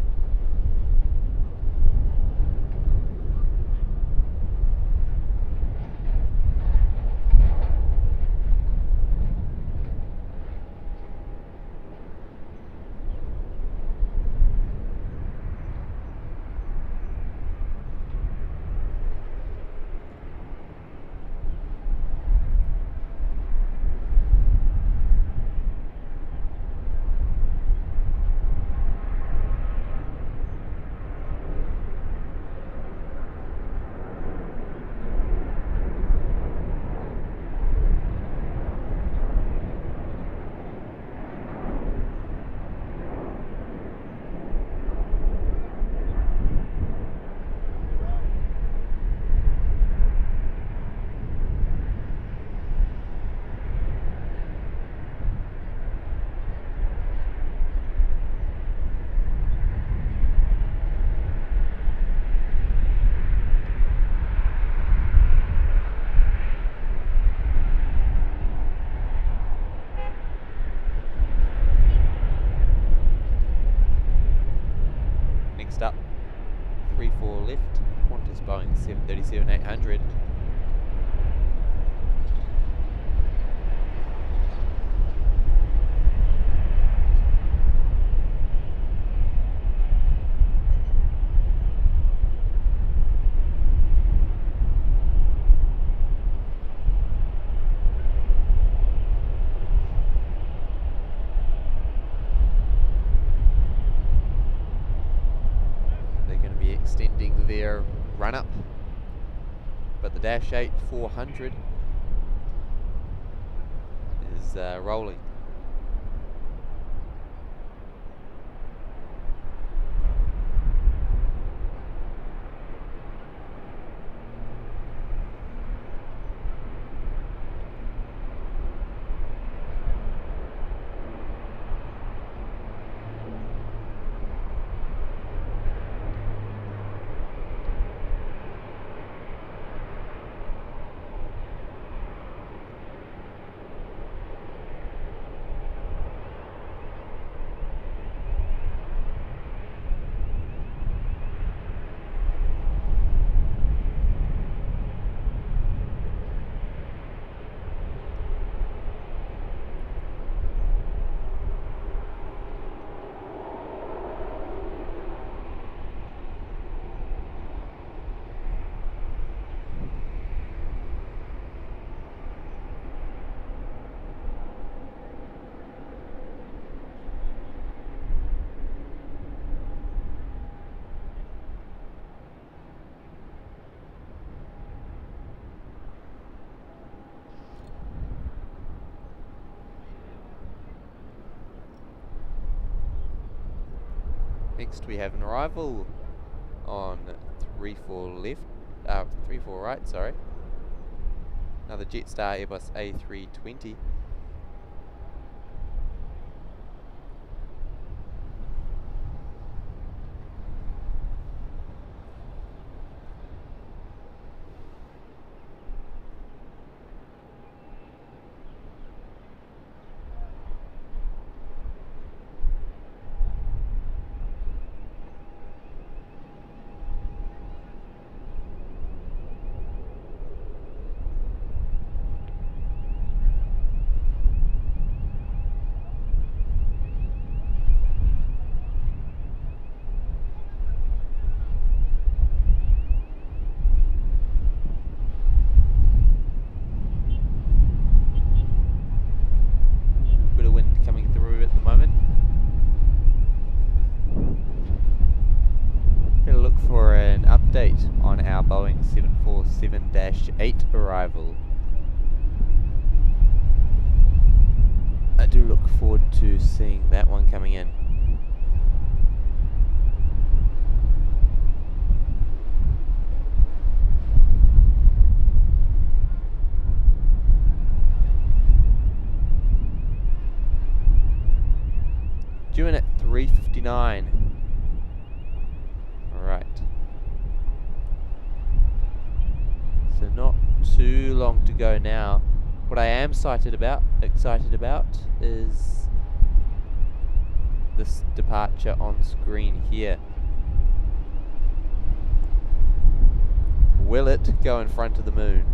Up 3-4 left, QANTAS Boeing 737-800. Extending their run-up, but the Dash 8-400 is rolling. Next we have an arrival on 34 left, 34 right, sorry. Another Jetstar Airbus A380. Bit of wind coming through at the moment. Better look for an update on our Boeing 747-8 arrival. I do look forward to seeing that one coming in. Due in at 3:59. Alright. So not too long to go now. What I am excited about is this departure on screen here. Will it go in front of the moon?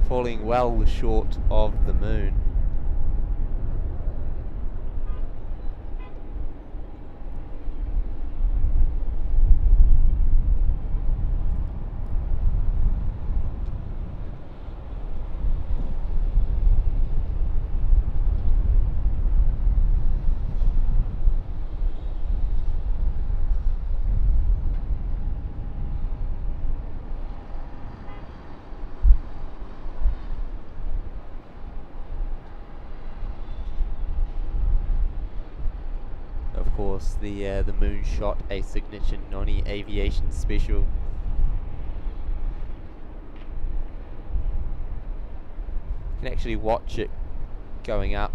Falling well short of the moon. Of course, the moonshot Ace Ignition Nadi Aviation Special. You can actually watch it going up.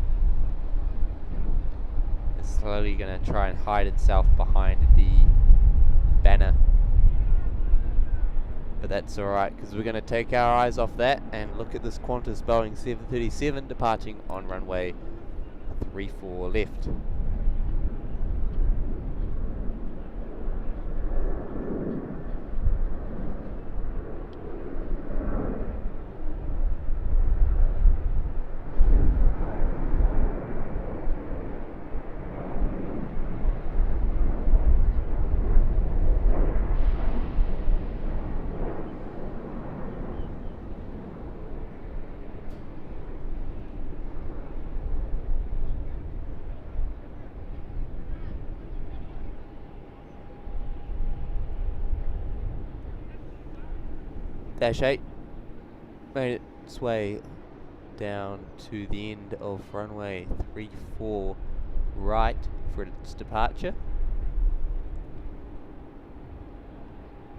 It's slowly going to try and hide itself behind the banner. But that's alright, because we're going to take our eyes off that and look at this QANTAS Boeing 737 departing on runway 34 left. Dash 8 made its way down to the end of runway 34 right for its departure.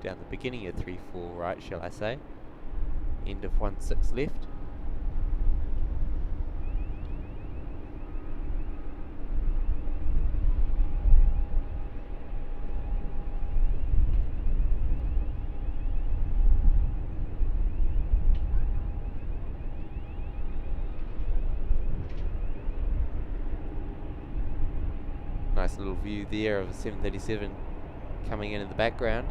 Down the beginning of 34 right, shall I say. End of 16 left. Nice little view there of a 737 coming in the background.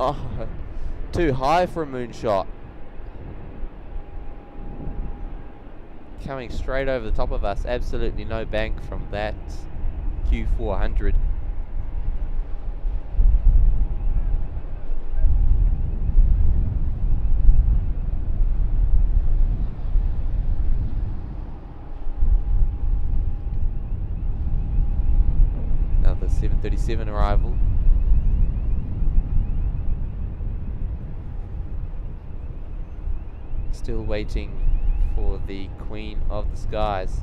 Oh, too high for a moonshot. Coming straight over the top of us. Absolutely no bank from that Q400. Another 737 arrival. Still waiting for the Queen of the Skies.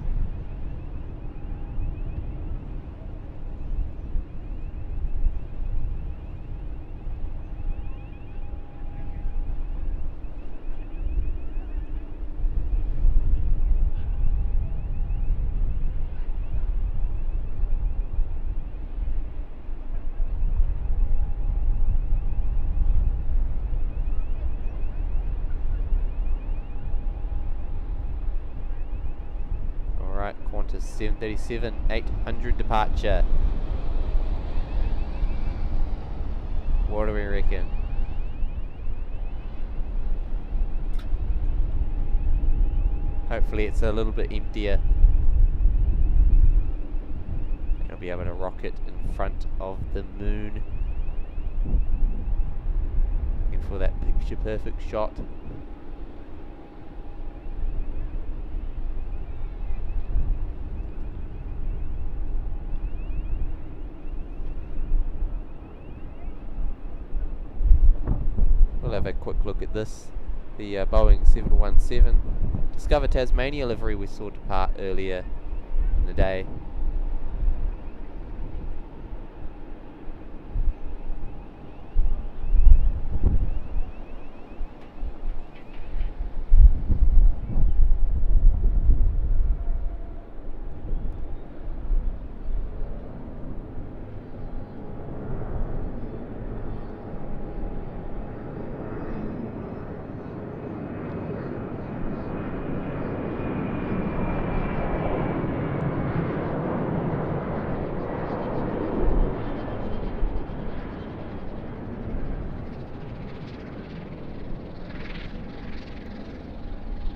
QANTAS 737-800 departure. What do we reckon? Hopefully it's a little bit emptier. I'll be able to rocket in front of the moon. Looking for that picture perfect shot. We'll have a quick look at this. The Boeing 717 Discover Tasmania livery we saw depart earlier in the day.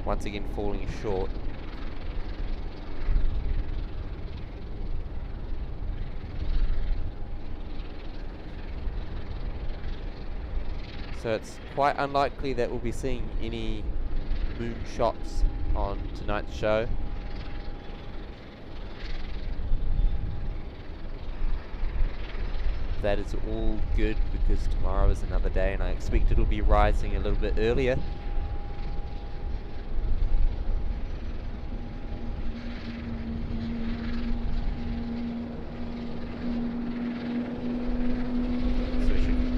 Once again falling short. So it's quite unlikely that we'll be seeing any moon shots on tonight's show. That is all good because tomorrow is another day and I expect it'll be rising a little bit earlier.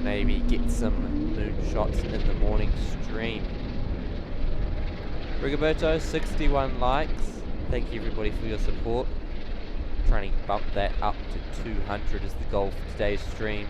Maybe get some moon shots in the morning stream. Rigoberto, 61 likes. Thank you everybody for your support. Trying to bump that up to 200 is the goal for today's stream.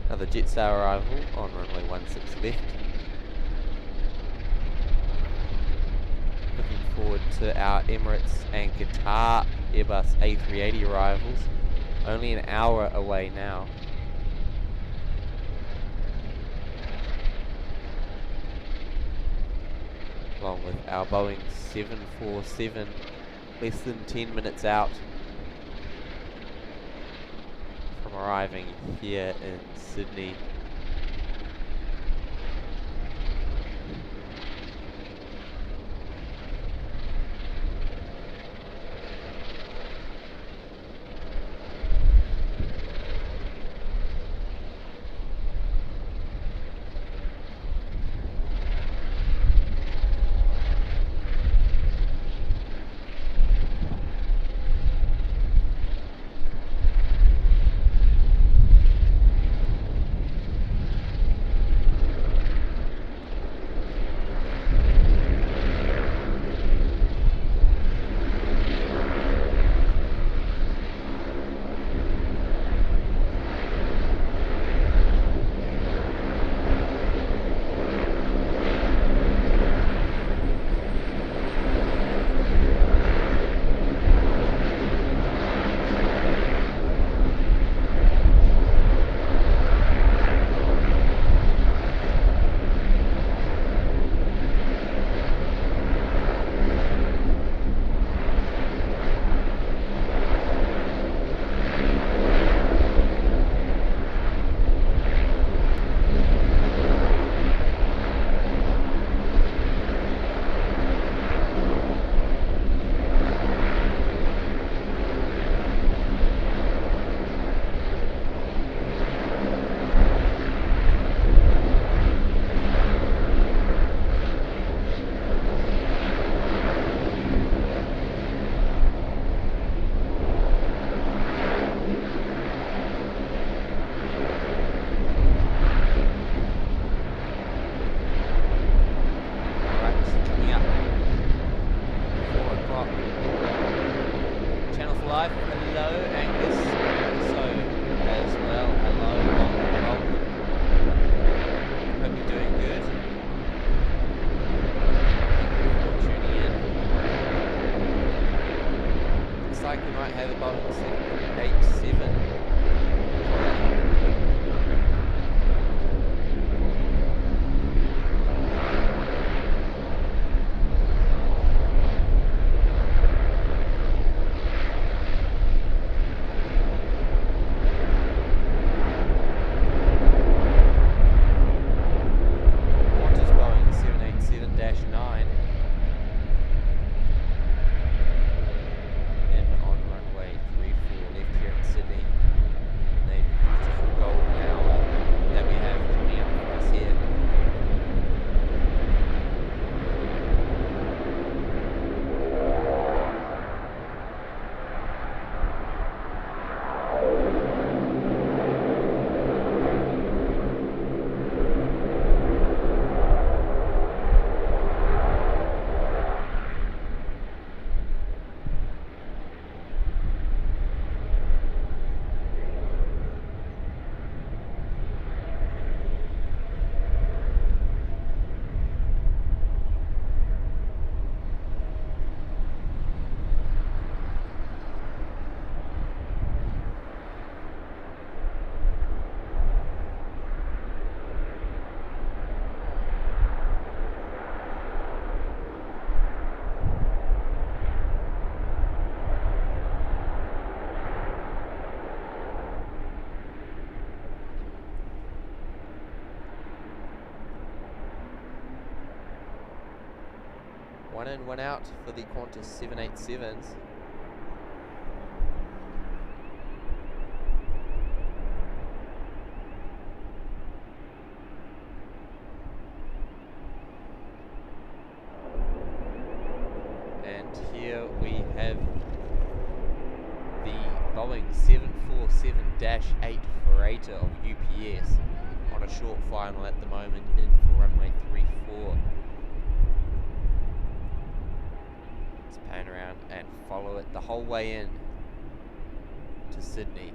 Another Jetstar arrival on runway 16 left. Looking forward to our Emirates and Qatar Airbus A380 arrivals. Only an hour away now. Along with our Boeing 747, less than 10 minutes out from arriving here in Sydney. Live. Hello, Angus. Also, as well, hello, welcome. Hope you're doing good. Thank you for tuning in. Looks like we might have a Boeing 787. One in, one out for the Qantas 787s. And here we have the Boeing 747-8 freighter of UPS on a short final at the moment in for runway 34. Pan around and follow it the whole way in to Sydney.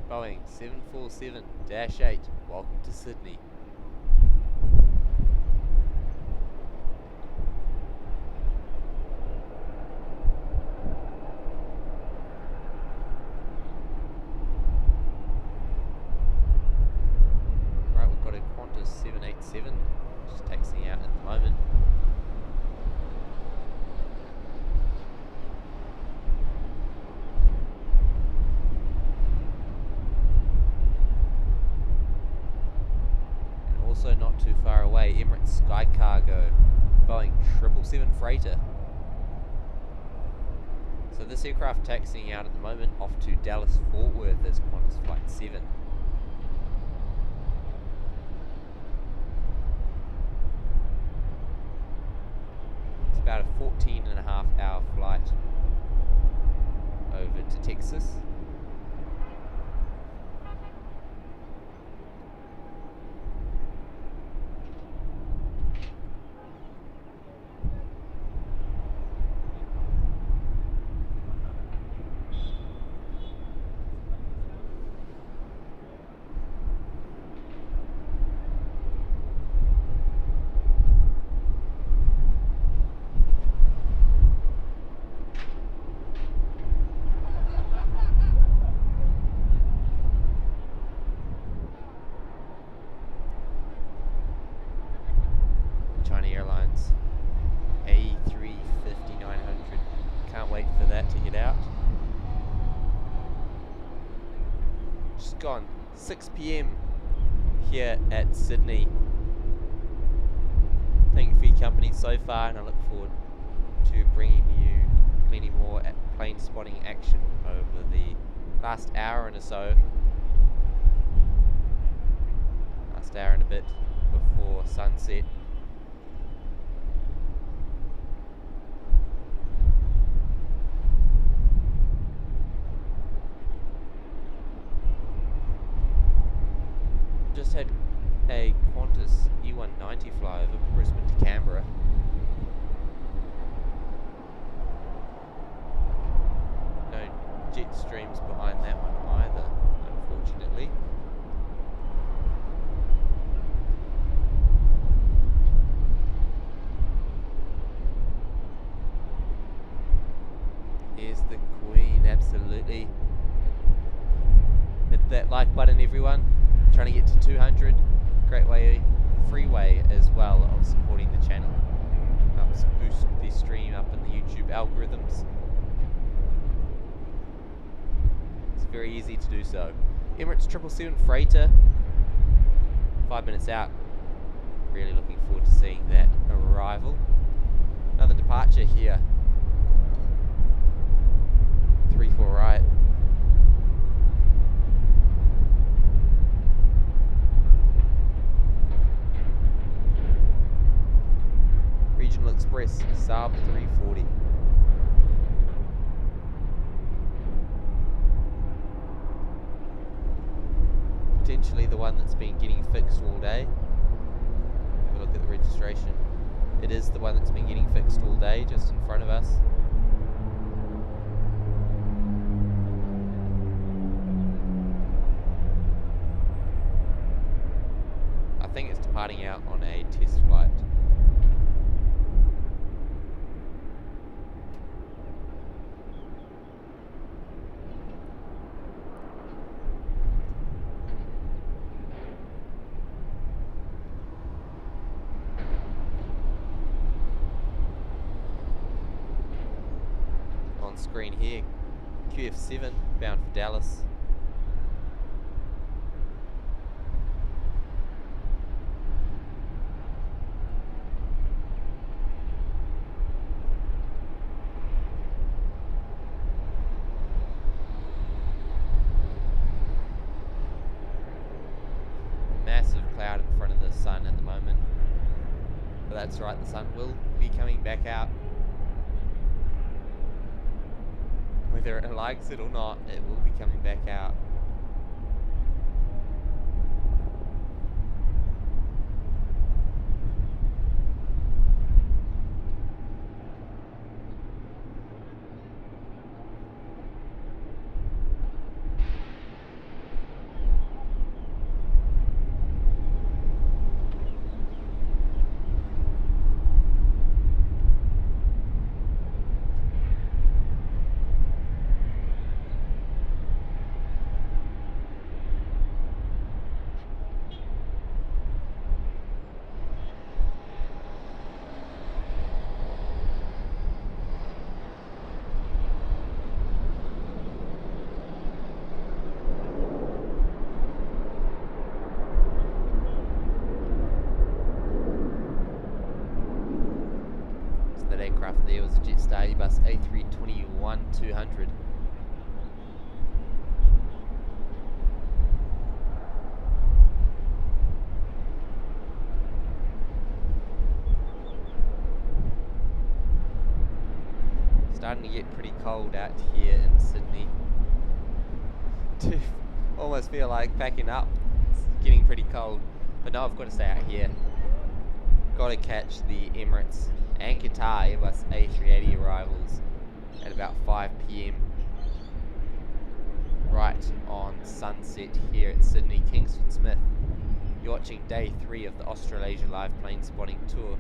Boeing 747-8, welcome to Sydney. Right, we've got a QANTAS 787 just taxiing out at the moment. Also not too far away, Emirates Sky Cargo, Boeing 777 freighter. So this aircraft taxiing out at the moment off to Dallas Fort Worth as Qantas Flight 7. It's about a 14.5-hour flight over to Texas. Airlines A350-900. Can't wait for that to get out. Just gone 6 p.m. here at Sydney. Thank you for your company so far, and I look forward to bringing you plenty more plane spotting action over the last hour and so. Last hour and a bit before sunset. Just had a QANTAS E190 fly over Brisbane to Canberra. No jet streams behind that one either, unfortunately. Here's the Queen, absolutely. Hit that like button, everyone. Trying to get to 200, great way, free way as well of supporting the channel. Helps boost the stream up in the YouTube algorithms. It's very easy to do so. Emirates 777 freighter, 5 minutes out. Really looking forward to seeing that arrival. Another departure here. 3-4 right. Regional Express, Saab 340. Potentially the one that's been getting fixed all day. Have a look at the registration. It is the one that's been getting fixed all day, just in front of us. I think it's departing out on a test flight. Screen here, QF7 bound for Dallas. Massive cloud in front of the sun at the moment, but that's right, the sun will be coming back out. Whether it likes it or not, it will be coming back out. there was a Jetstar Airbus A380-200. Starting to get pretty cold out here in Sydney. Almost feel like packing up. It's getting pretty cold, but no, I've got to stay out here. Got to catch the Emirates and Cathay Airbus A380 arrivals at about 5 PM. Right on sunset here at Sydney Kingsford Smith. You're watching day 3 of the Australasia Live Plane Spotting Tour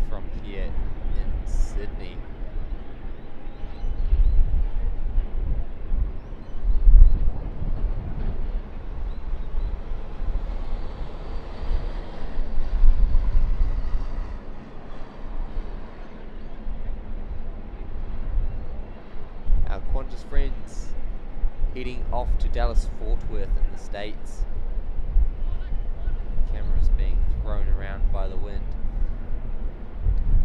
from here in Sydney. Our Qantas friends heading off to Dallas Fort Worth in the States. Cameras being thrown around by the wind.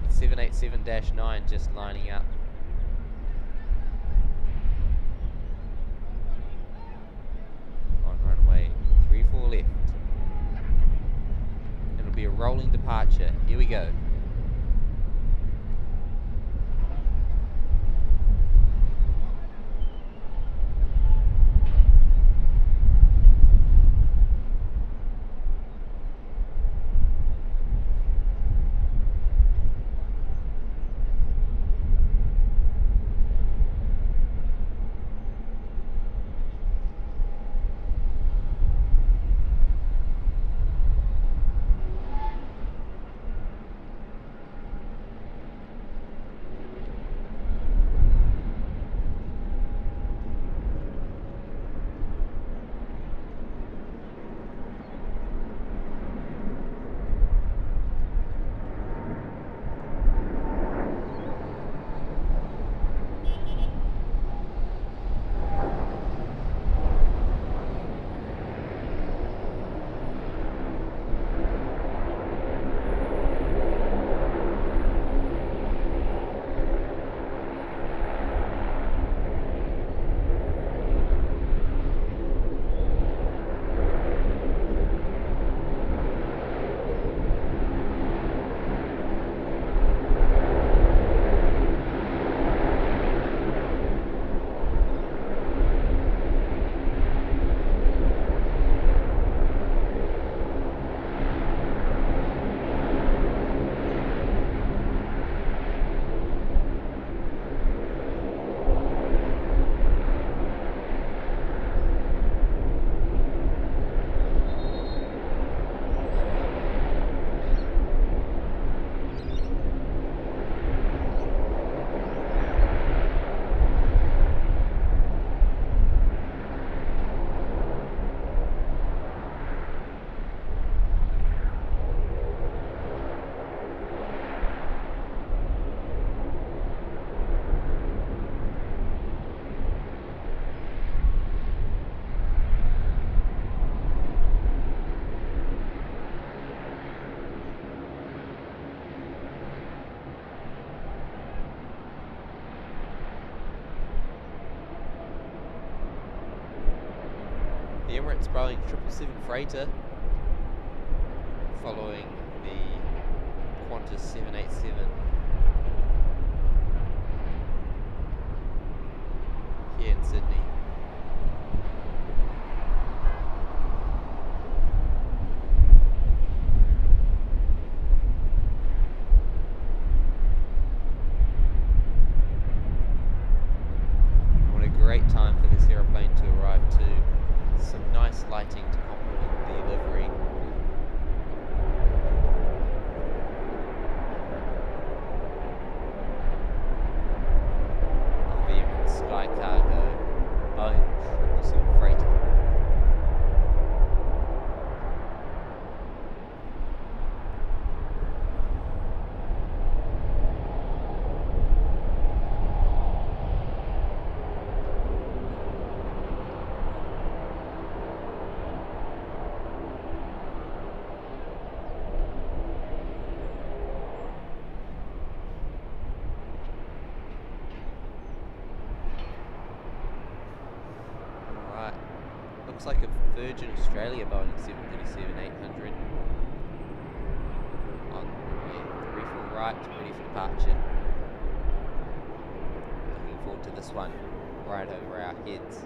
787-9 just lining up. On runway 34 left. It'll be a rolling departure. Here we go. The Emirates Boeing 777 freighter, following the Qantas 787. Here in Sydney. What a great time for this aeroplane to arrive too. Some nice lighting to complement the livery. Of the Emirates Sky Cargo Boeing 777 freighter. Looks like a Virgin Australia Boeing 737-800 on runway 34 right, ready for departure. Looking forward to this one, right over our heads.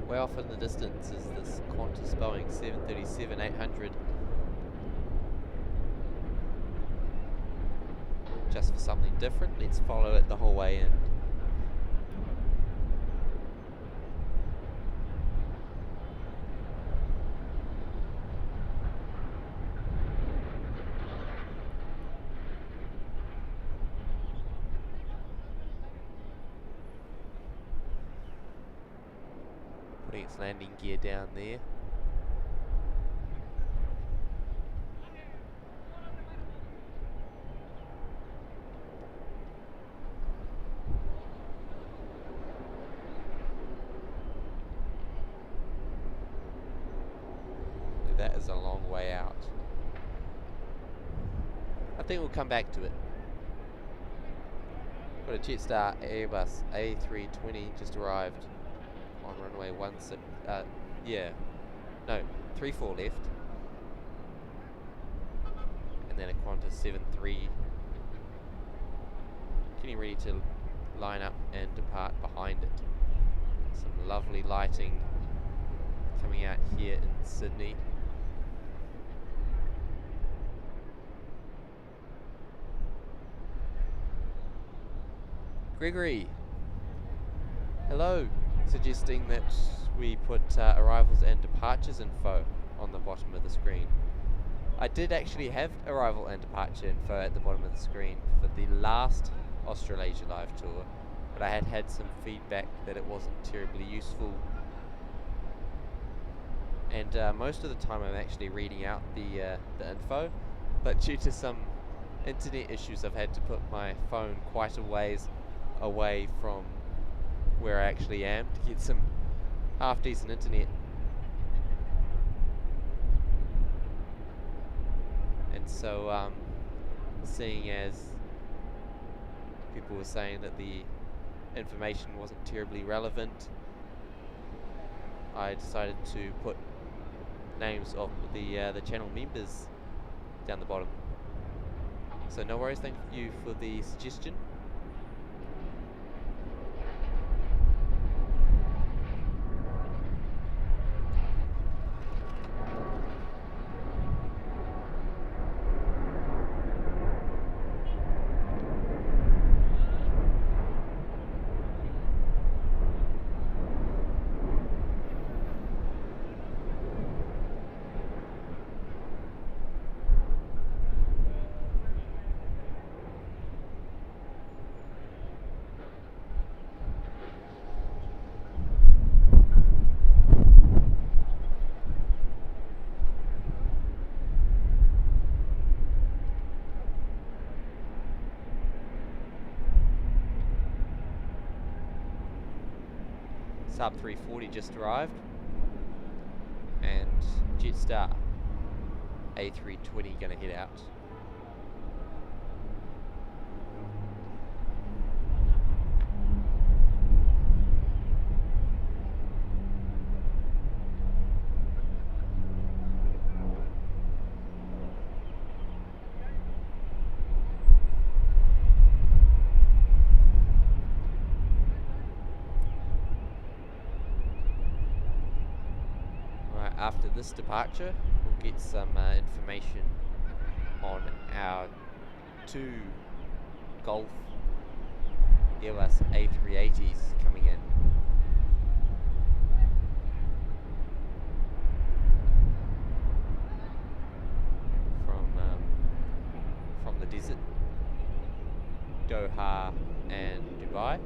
Way off in the distance is this QANTAS Boeing 737-800. Just for something different, let's follow it the whole way in. Putting its landing gear down there. That is a long way out. I think we'll come back to it. Got a Jetstar Airbus A380 just arrived on runway 34 left, and then a QANTAS 73 getting ready to line up and depart behind it. Some lovely lighting coming out here in Sydney. Gregory, hello. Suggesting that we put arrivals and departures info on the bottom of the screen. I did actually have arrival and departure info at the bottom of the screen for the last Australasia Live Tour, but I had some feedback that it wasn't terribly useful, and most of the time I'm actually reading out the info, but due to some internet issues I've had to put my phone quite a ways away from where I actually am to get some half decent internet. And so seeing as people were saying that the information wasn't terribly relevant, I decided to put names of the channel members down the bottom. So no worries, thank you for the suggestion. Sub 340 just arrived, and Jetstar A380 going to head out. After this departure, we'll get some information on our 2 Golf Airbus A380s coming in. From the desert, Doha and Dubai.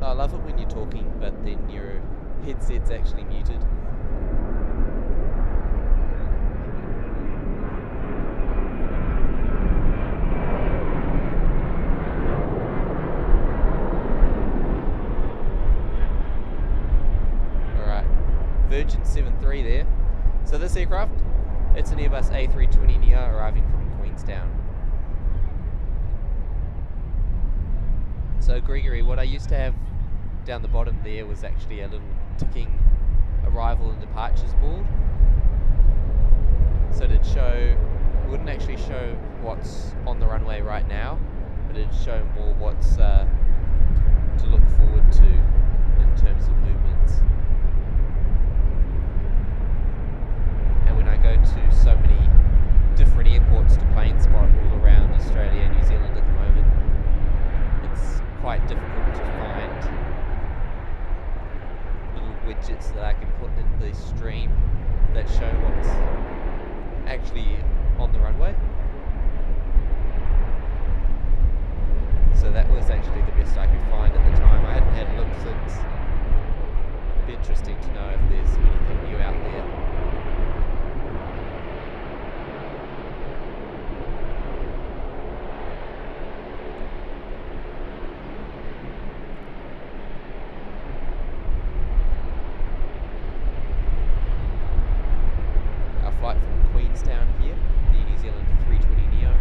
I love it when you're talking, but then your headset's actually muted. Alright, Virgin 7.3 there. So this aircraft, it's an Airbus A380 Neo arriving from Queenstown. So Gregory, what I used to have down the bottom there was actually a little ticking arrival and departures board. So it'd show, it wouldn't actually show what's on the runway right now, but it'd show more what's to look forward to in terms of movements. And when I go to so many different airports to plane spot all around Australia and New Zealand at the moment, quite difficult to find little widgets that I can put in the stream that show what's actually on the runway. So that was actually the best I could find at the time. I hadn't had a look since. It'd be interesting to know if there's anything new out there. Our flight from Queenstown here, the New Zealand 320 Neo.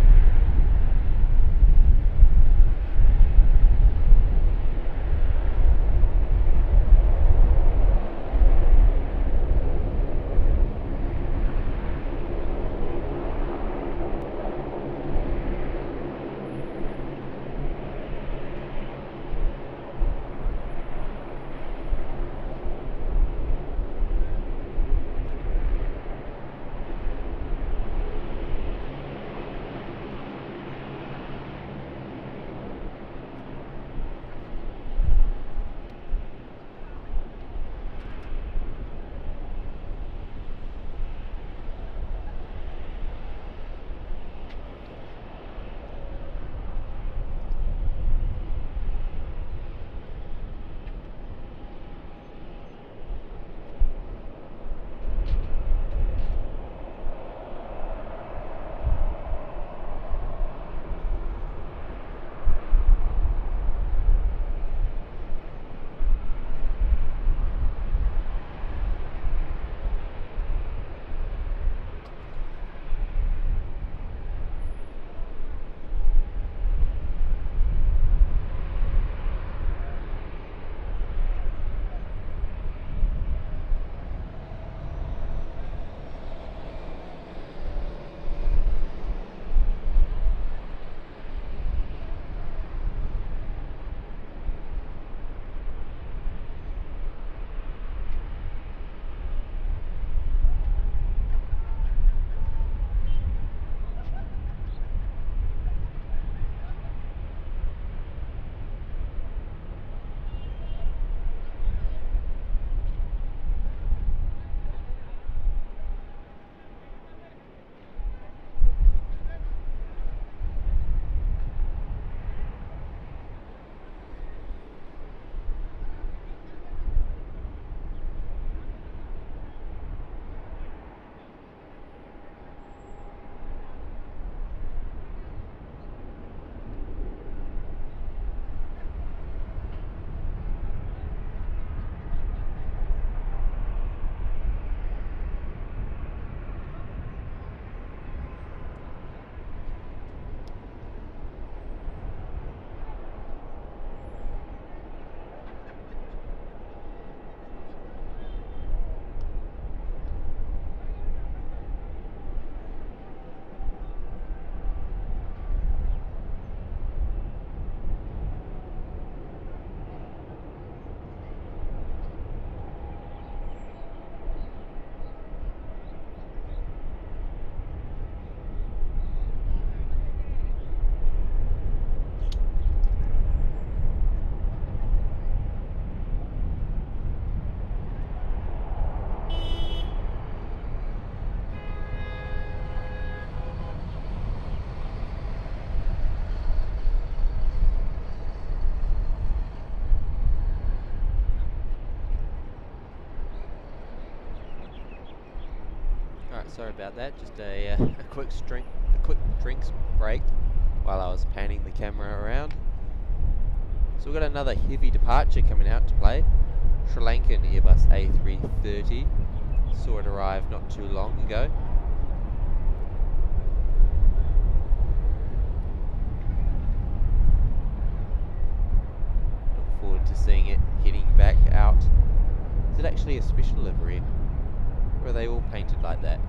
Sorry about that, just a quick drinks break while I was panning the camera around. So we've got another heavy departure coming out to play. Sri Lankan Airbus A380. Saw it arrive not too long ago. Look forward to seeing it heading back out. Is it actually a special livery? Or are they all painted like that?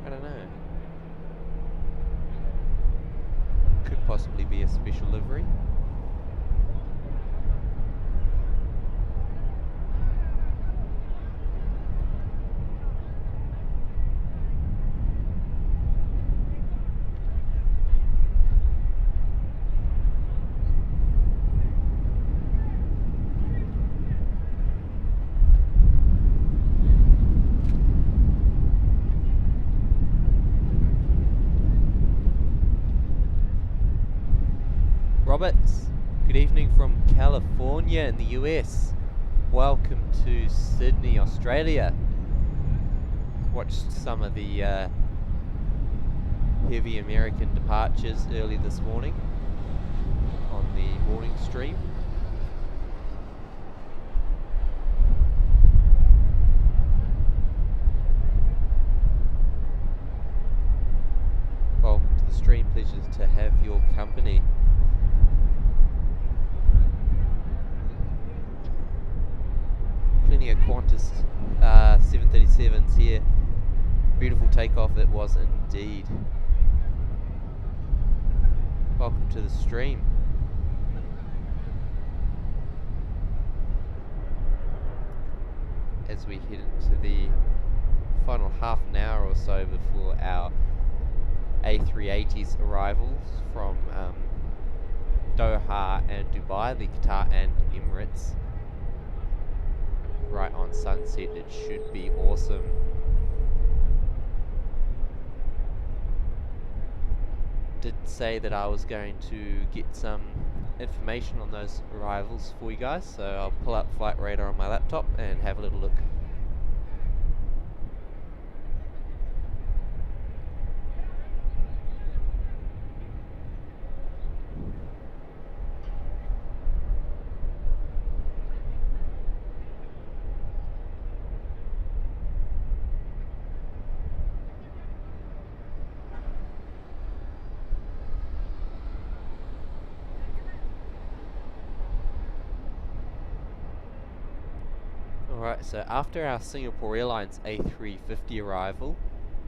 I don't know. Could possibly be a special livery. Roberts. Good evening from California in the US. Welcome to Sydney, Australia. Watched some of the heavy American departures early this morning on the morning stream. Welcome to the stream, pleasure to have your company. Plenty of QANTAS 737s here. Beautiful takeoff it was indeed. Welcome to the stream. As we head into the final half an hour or so before our A380's arrivals from Doha and Dubai, the Qatar and Emirates. Right on sunset, it should be awesome. Did say that I was going to get some information on those arrivals for you guys, so I'll pull up Flight Radar on my laptop and have a little look. Alright, so after our Singapore Airlines A350 arrival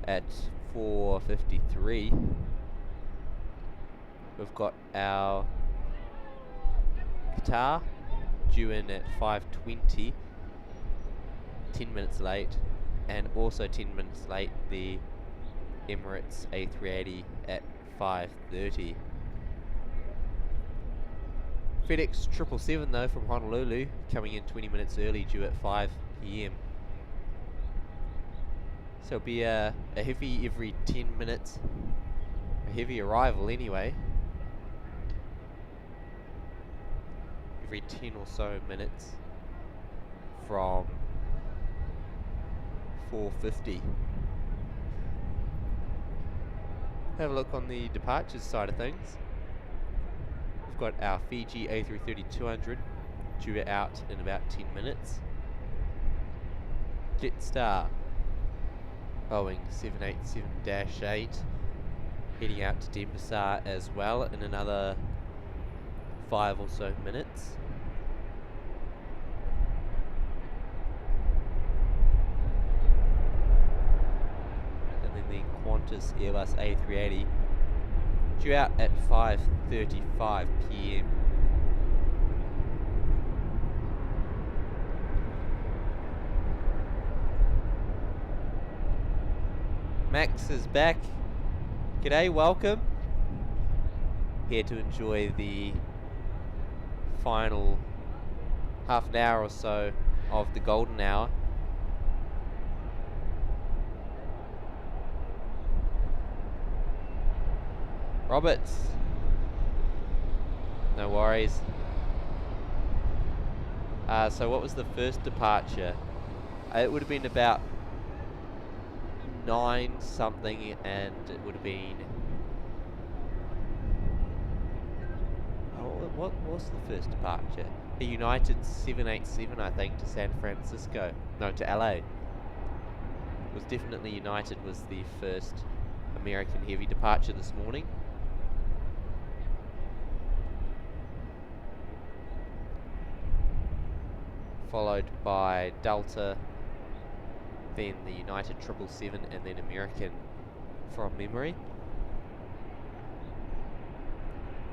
at 4:53, we've got our Qatar due in at 5:20, 10 minutes late, and also 10 minutes late the Emirates A380 at 5:30. FedEx 777 though from Honolulu coming in 20 minutes early, due at 5 PM. So it'll be a heavy every 10 minutes, a heavy arrival anyway, every 10 or so minutes from 4:50. Have a look on the departures side of things. Got our Fiji A330-200 due out in about 10 minutes. Jetstar Boeing 787-8 heading out to Denpasar as well in another 5 or so minutes. And then the QANTAS Airbus A380 due out at 5:35 PM. Max is back. G'day, welcome. Here to enjoy the final half an hour or so of the golden hour. Roberts, no worries. So what was the first departure? It would have been about 9 something, and it would have been, what was the first departure? A United 787, I think, to San Francisco. No, to LA. It was definitely United was the first American heavy departure this morning. Followed by Delta, then the United 777, and then American from memory.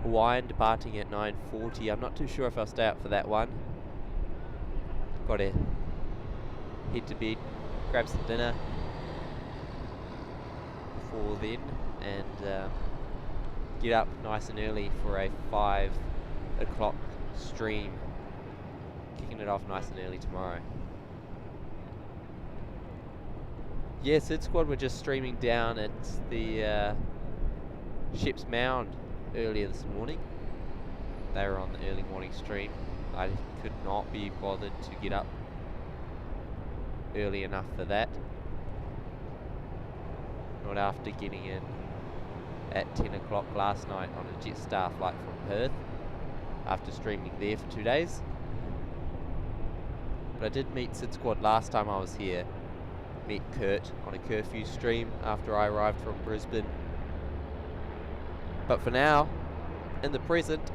Hawaiian departing at 9:40. I'm not too sure if I'll stay up for that one. Got to head to bed, grab some dinner before then, and get up nice and early for a 5 o'clock stream. Kicking it off nice and early tomorrow. Yeah, Sid Squad were just streaming down at the Ship's Mound earlier this morning. they were on the early morning stream. I could not be bothered to get up early enough for that. Not after getting in at 10 o'clock last night on a Jetstar flight from Perth, after streaming there for 2 days. But I did meet Sid Squad last time I was here. Met Kurt on a curfew stream after I arrived from Brisbane. But for now, in the present,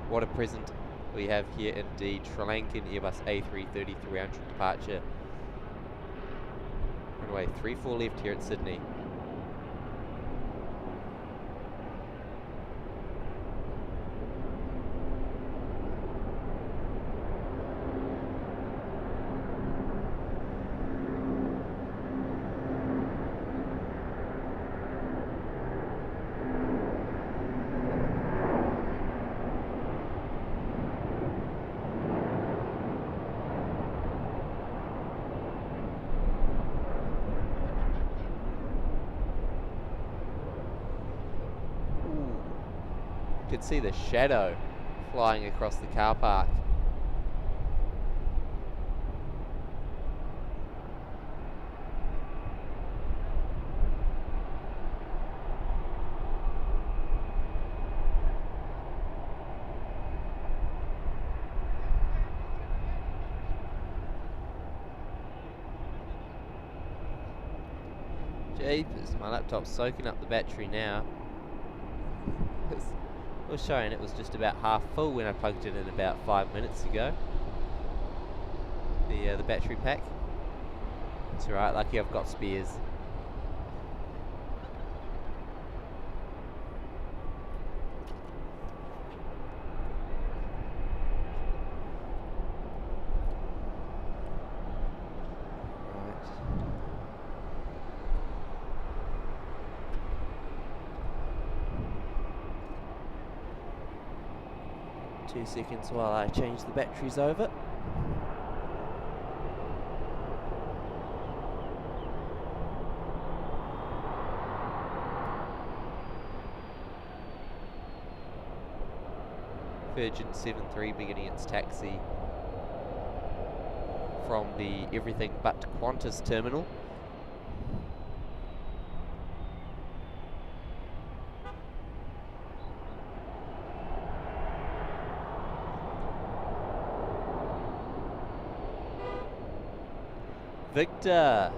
what a present we have here indeed. Sri Lankan Airbus A380 300 departure. Runway 34 left here at Sydney. Could see the shadow flying across the car park. Jeepers, my laptop's soaking up the battery now. It was showing it was just about half full when I plugged it in about 5 minutes ago. The battery pack. It's alright, lucky I've got spares. Right. 2 seconds while I change the batteries over. Virgin 73 beginning its taxi from the everything but QANTAS terminal. Victor,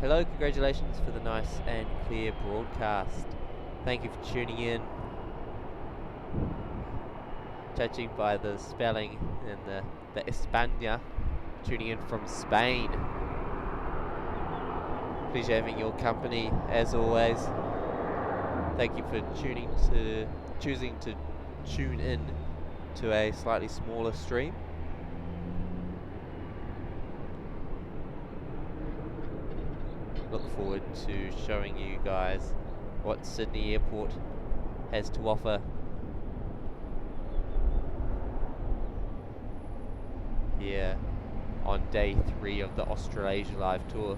hello, congratulations for the nice and clear broadcast. Thank you for tuning in. Judging by the spelling and the España, tuning in from Spain. Pleasure having your company as always. Thank you for choosing to tune in to a slightly smaller stream. Look forward to showing you guys what Sydney Airport has to offer. Here on day 3 of the Australasia Live Tour.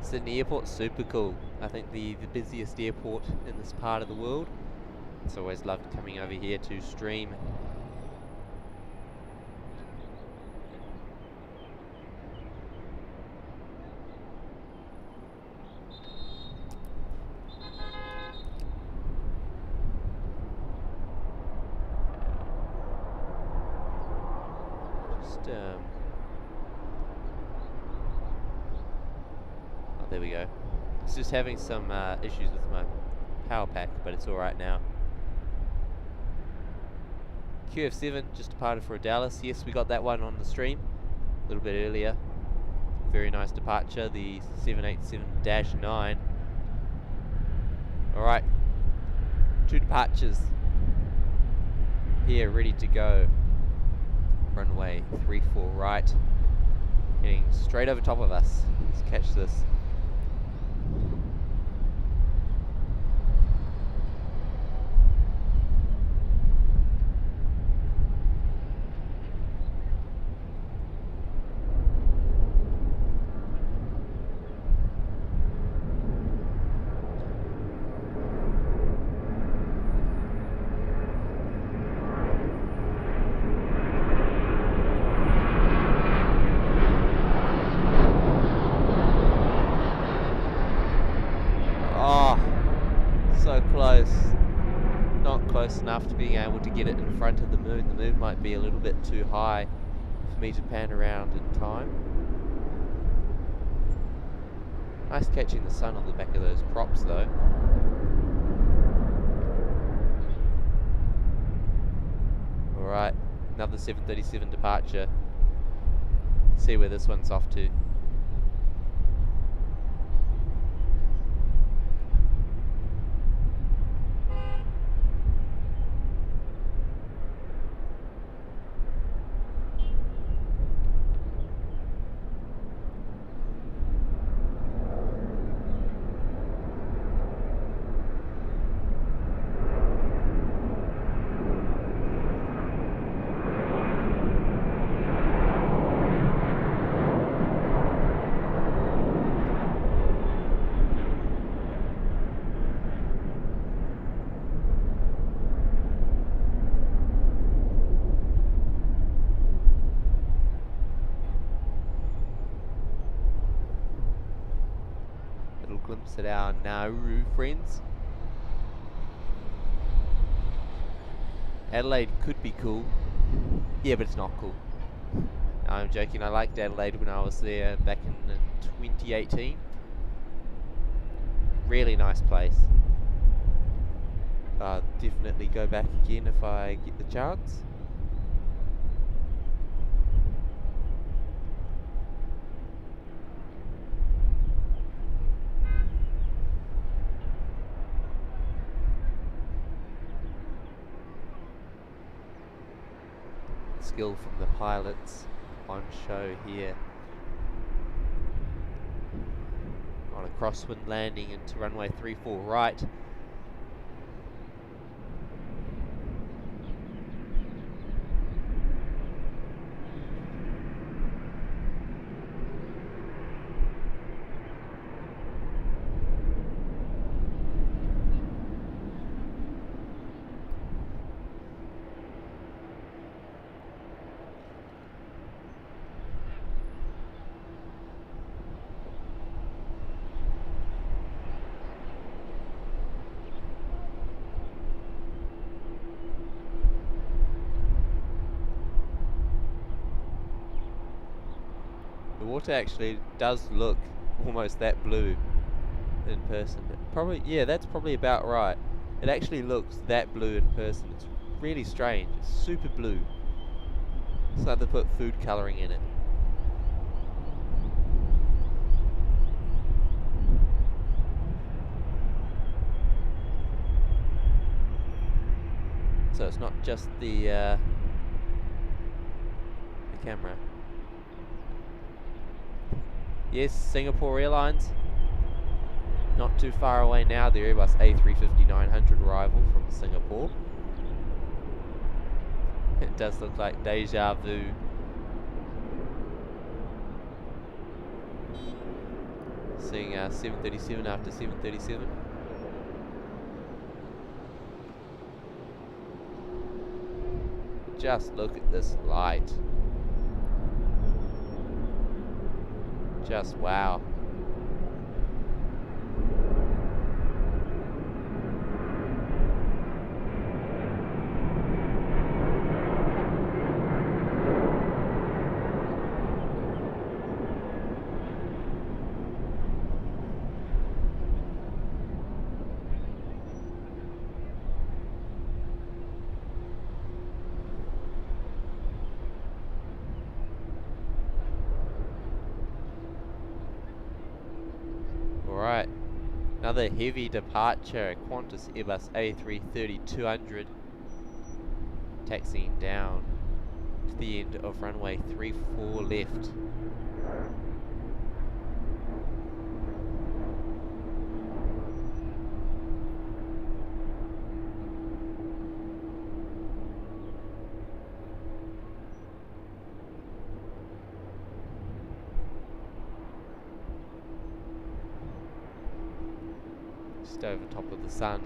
Sydney Airport, super cool. I think the busiest airport in this part of the world. It's always loved coming over here to stream. Oh, there we go. It's just having some issues with my power pack, but it's alright now. QF7 just departed for Dallas. Yes, we got that one on the stream a little bit earlier. Very nice departure, the 787-9. Alright, 2 departures here, ready to go. Runway 34 right, heading straight over top of us. Let's catch this. get it in front of the moon. The moon might be a little bit too high for me to pan around in time. Nice catching the sun on the back of those props though. Alright, another 737 departure. See where this one's off to. Glimpse at our Nauru friends. Adelaide could be cool. Yeah, but it's not cool. No, I'm joking. I liked Adelaide when I was there back in 2018. Really nice place. I'll definitely go back again if I get the chance. Skill from the pilots on show here. On a crosswind landing into runway 34 right. The water actually does look almost that blue in person. Probably, yeah, that's probably about right. It actually looks that blue in person. It's really strange. It's super blue. It's like they put food colouring in it. So it's not just the camera. Yes, Singapore Airlines. Not too far away now, the Airbus A350-900 arrival from Singapore. It does look like deja vu. Seeing 737 after 737. Just look at this light. Just wow. Alright, another heavy departure, QANTAS Airbus A330-200, taxiing down to the end of runway 34 left. Just over top of the sun.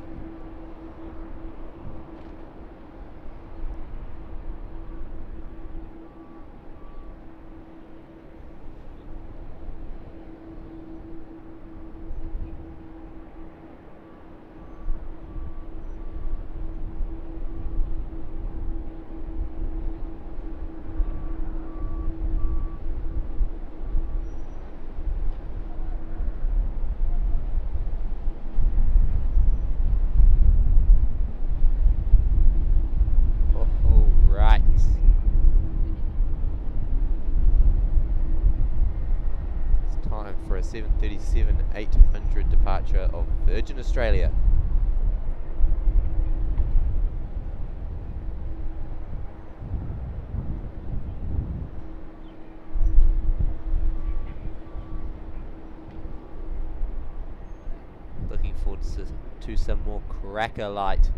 737-800 departure of Virgin Australia. Looking forward to some more cracker light.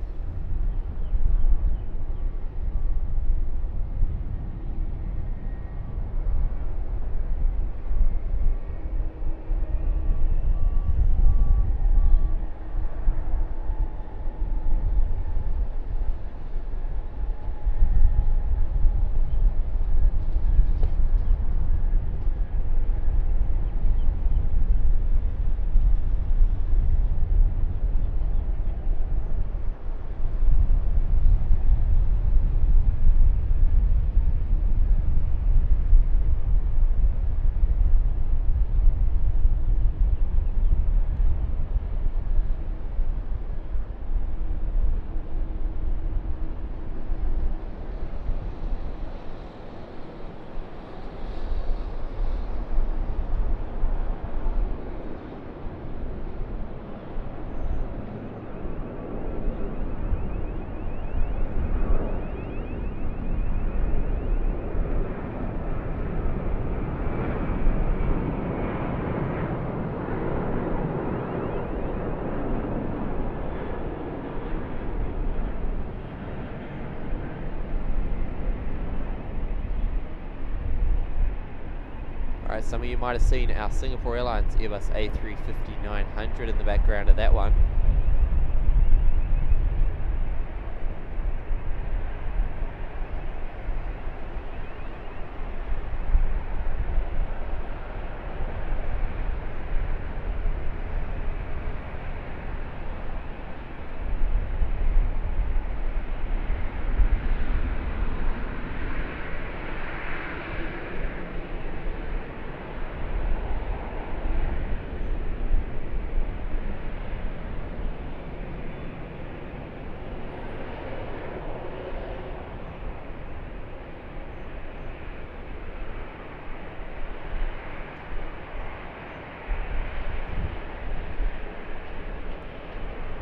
Alright, some of you might have seen our Singapore Airlines Airbus A350-900 in the background of that one.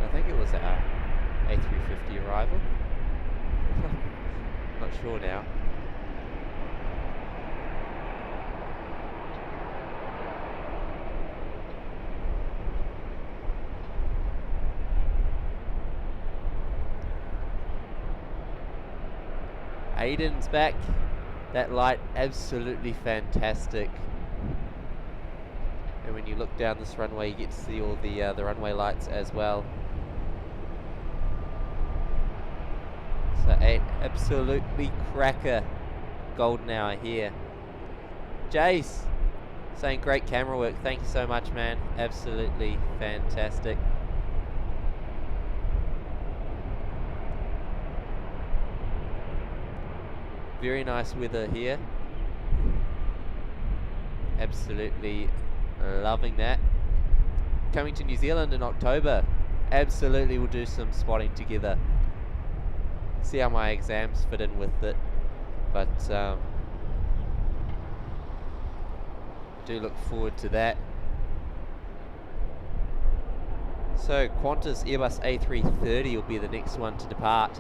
I think it was our A350 arrival. Not sure now. Aiden's back. That light, absolutely fantastic. And when you look down this runway, you get to see all the runway lights as well. So an absolutely cracker golden hour here. Jace saying great camera work. Thank you so much, man. Absolutely fantastic. Very nice weather here. Absolutely loving that. Coming to New Zealand in October. Absolutely, we'll do some spotting together. See how my exams fit in with it, but do look forward to that. So Qantas Airbus A330 will be the next one to depart.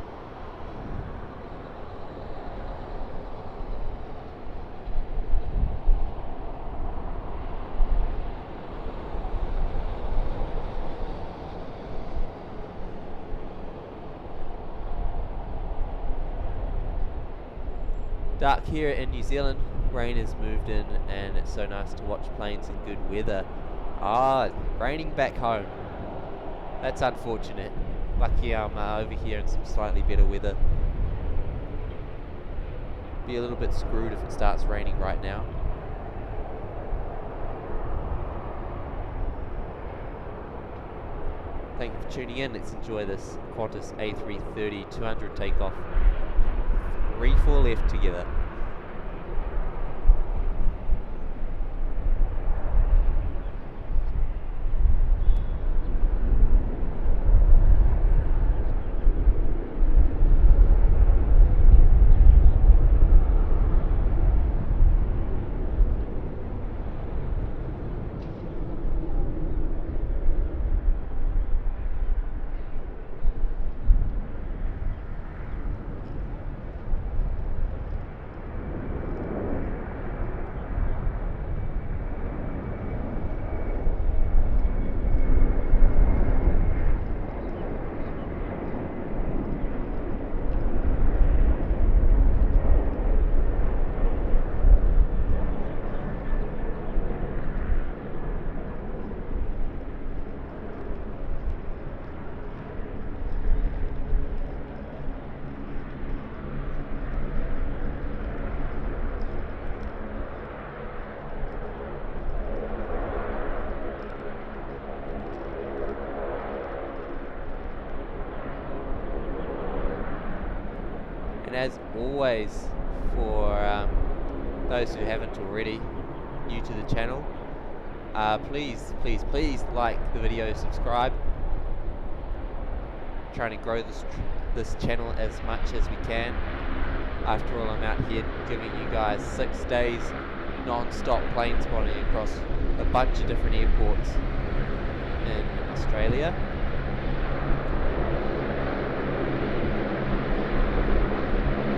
Dark here in New Zealand, rain has moved in and it's so nice to watch planes in good weather. Ah, raining back home. That's unfortunate. Lucky I'm over here in some slightly better weather. Be a little bit screwed if it starts raining right now. Thank you for tuning in. Let's enjoy this Qantas A330 200 takeoff. 3-4 left together. And as always, for those who haven't already, new to the channel, please like the video, subscribe. Trying to grow this channel as much as we can. After all, I'm out here giving you guys 6 days non-stop plane spotting across a bunch of different airports in Australia.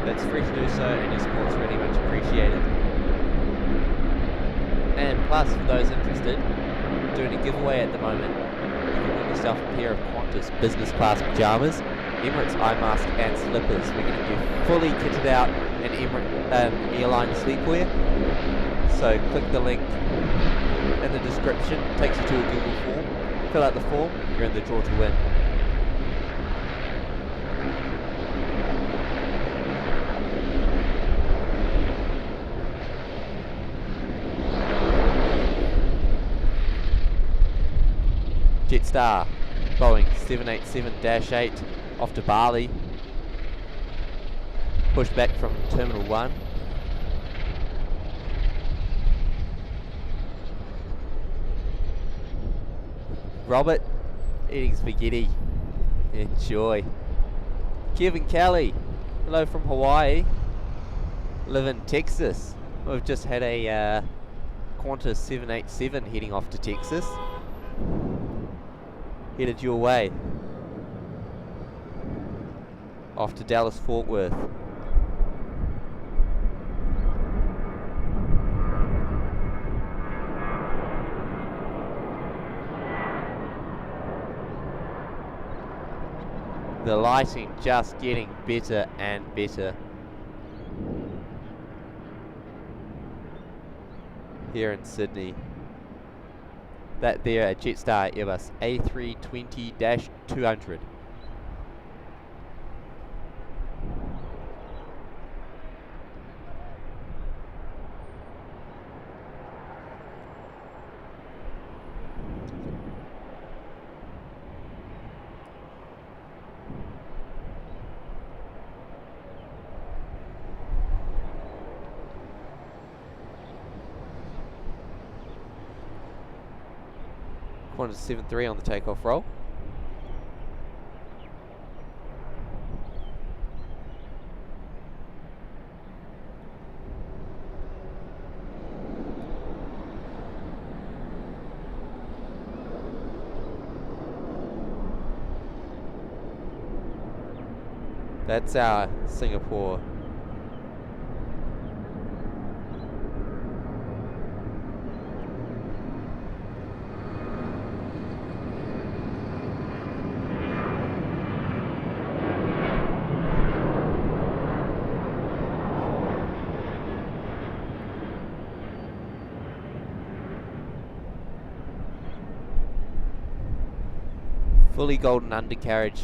That's free to do so, and your support's really much appreciated. And plus, for those interested, doing a giveaway at the moment. You can win yourself a pair of QANTAS business class pajamas, Emirates Eyemask and slippers. We're going to be fully kitted out in airline sleepwear. So click the link in the description, takes you to a Google form. Fill out the form, you're in the draw to win. Jetstar Boeing 787-8 off to Bali. Pushed back from Terminal 1. Robert eating spaghetti. Enjoy. Kevin Kelly, hello from Hawaii. Live in Texas. We've just had a QANTAS 787 heading off to Texas. Headed your way. Off to Dallas Fort Worth. The lighting just getting better and better here in Sydney. That there, a Jetstar Airbus A380-200. QANTAS 73 on the takeoff roll. That's our Singapore. Fully golden undercarriage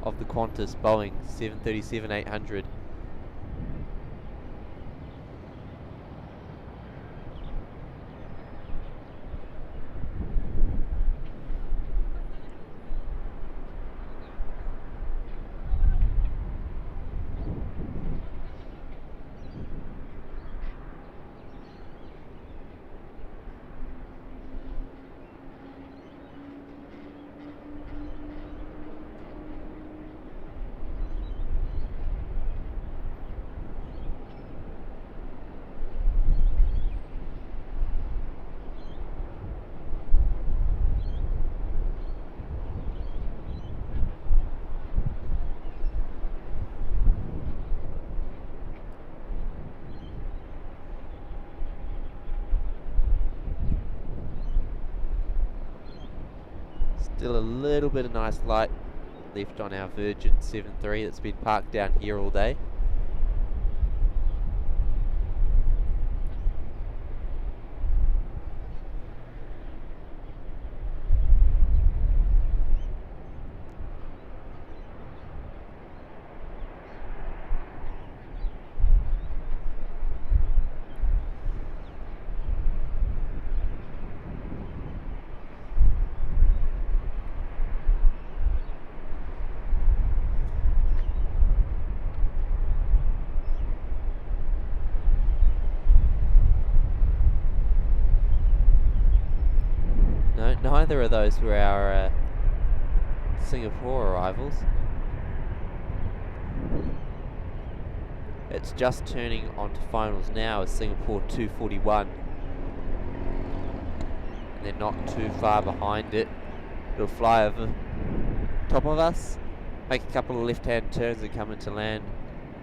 of the QANTAS Boeing 737-800. Still a little bit of nice light left on our Virgin 7.3 that's been parked down here all day. neither of those were our Singapore arrivals. It's just turning onto finals now as Singapore 241. And they're not too far behind it. It'll fly over top of us, make a couple of left-hand turns and come into land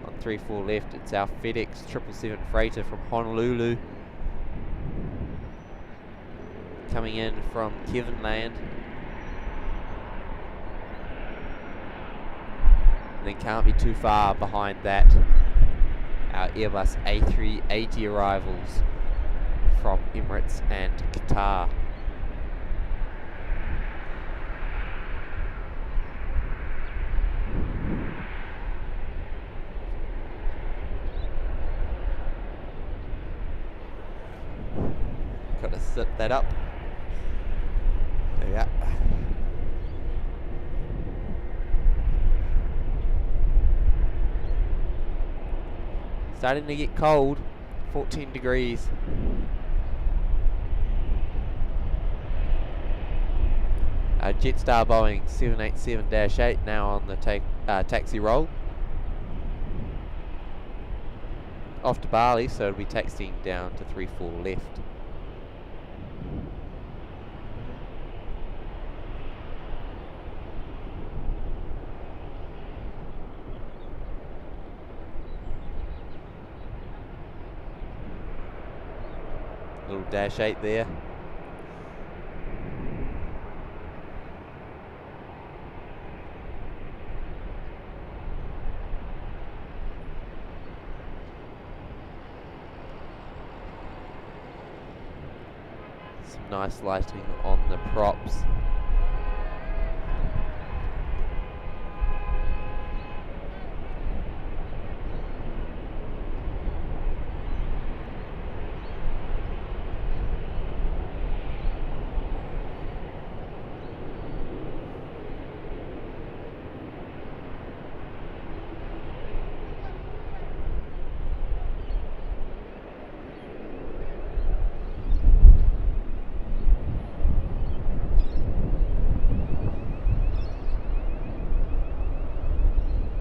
on 34 left. It's our FedEx 777 freighter from Honolulu, coming in from Kevin Land. And then can't be too far behind that, our Airbus A380 arrivals from Emirates and Qatar. Got to set that up. There we are. Starting to get cold, 14 degrees. Jetstar Boeing 787-8 now on the taxi roll. Off to Bali, so it'll be taxiing down to 34 left. Little dash 8 there. Some nice lighting on the props.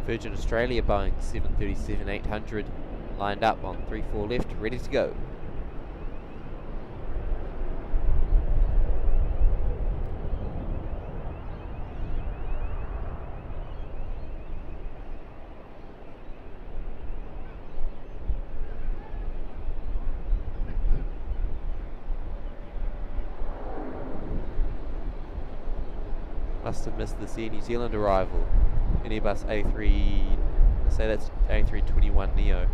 Virgin Australia Boeing 737-800 lined up on 34 left, ready to go. Must have missed the Air New Zealand arrival. An Airbus A3, let's say that's A321 Neo.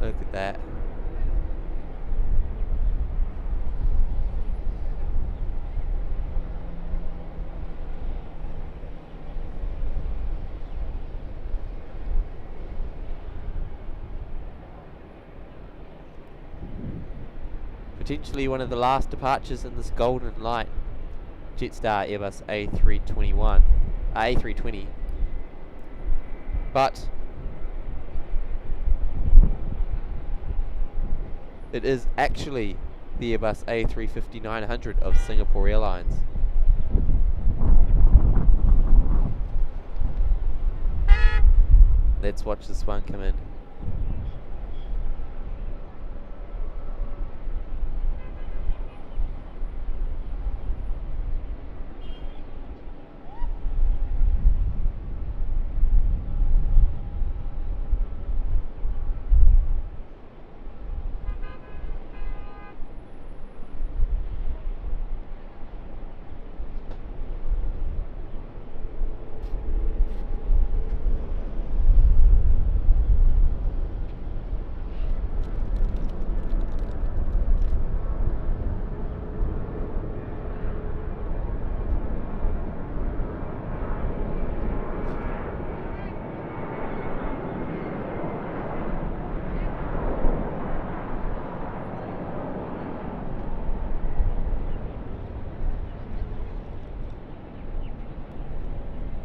Look at that. Potentially one of the last departures in this golden light. Jetstar Airbus A320. But it is actually the Airbus A350-900 of Singapore Airlines. Let's watch this one come in.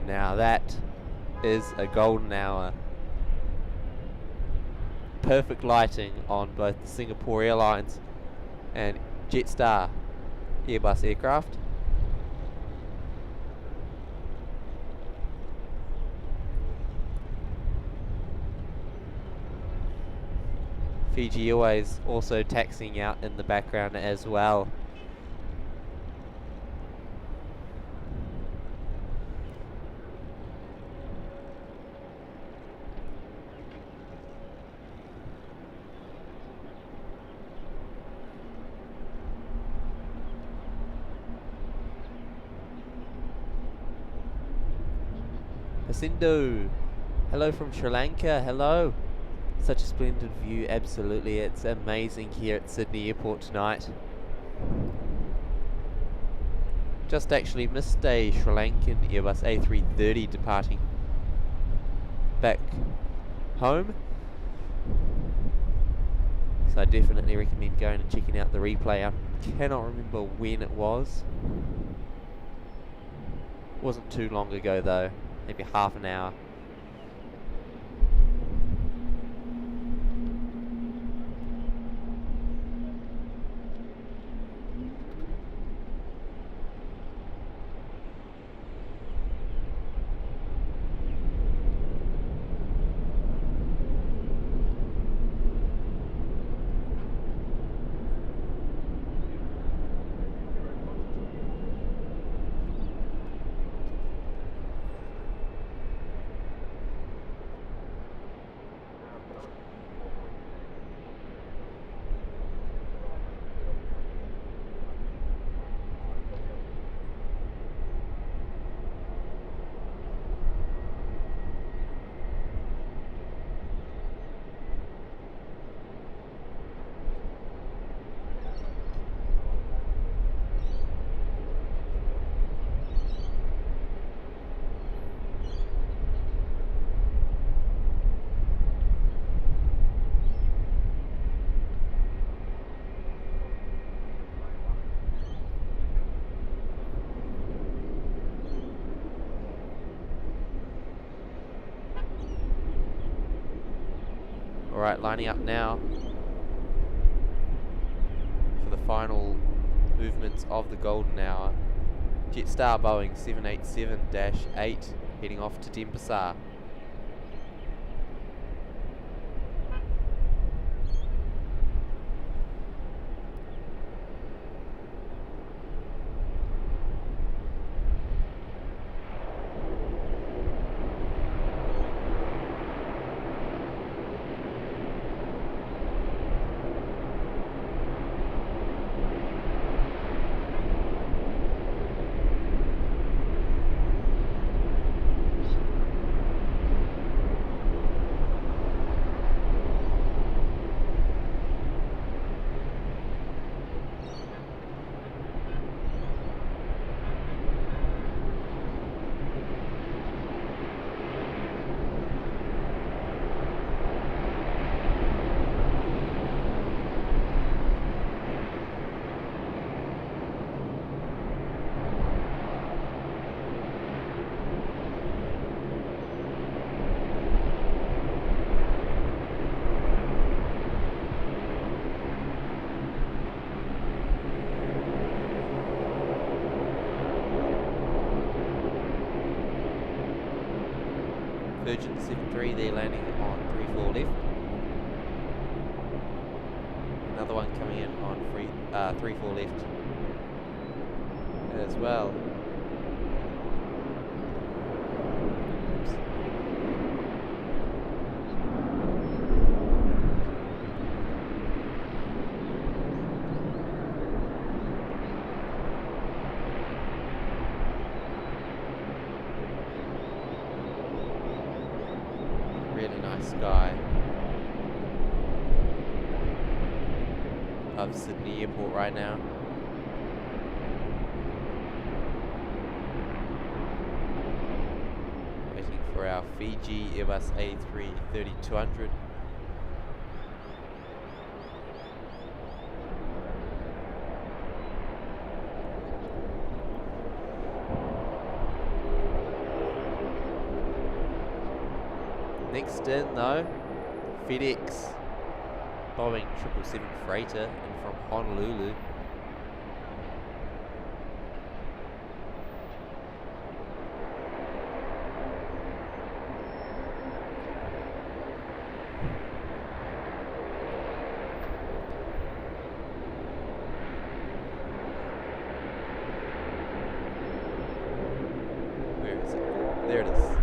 Now that is a golden hour. Perfect lighting on both the Singapore Airlines and Jetstar Airbus aircraft. Fiji Airways also taxiing out in the background as well. Hasindo, hello from Sri Lanka, hello. Such a splendid view, absolutely. It's amazing here at Sydney Airport tonight. Just actually missed a Sri Lankan Airbus A380 departing back home. So I definitely recommend going and checking out the replay. I cannot remember when it was. Wasn't too long ago though, maybe half an hour. Alright, lining up now for the final movements of the golden hour. Jetstar Boeing 787-8 heading off to Denpasar. Virgin 73, they're landing on 34 left. Another one coming in on 34 left as well. Really nice sky of Sydney Airport right now. Waiting for our Fiji Airbus A380-200. Next in though, FedEx Boeing 777 freighter in from Honolulu. Where is it? There it is.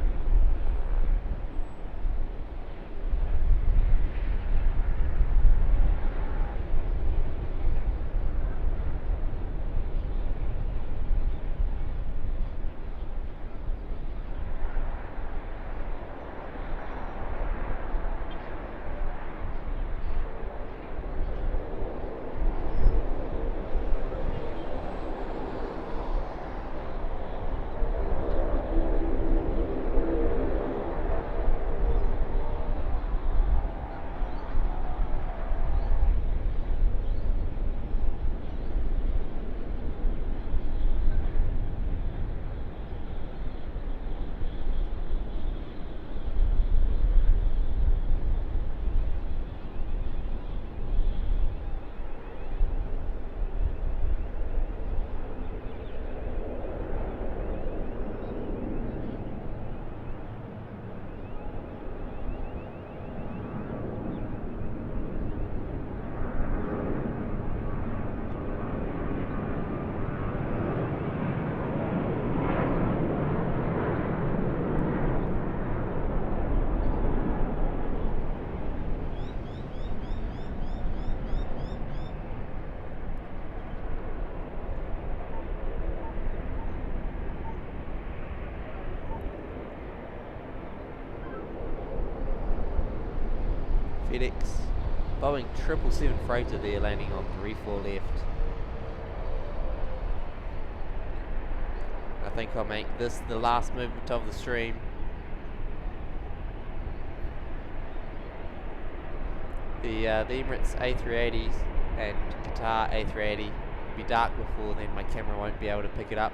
FedEx Boeing 777 freighter there, landing on 34 left. I think I'll make this the last movement of the stream. The Emirates A380s and Qatar A380 will be dark before then. My camera won't be able to pick it up.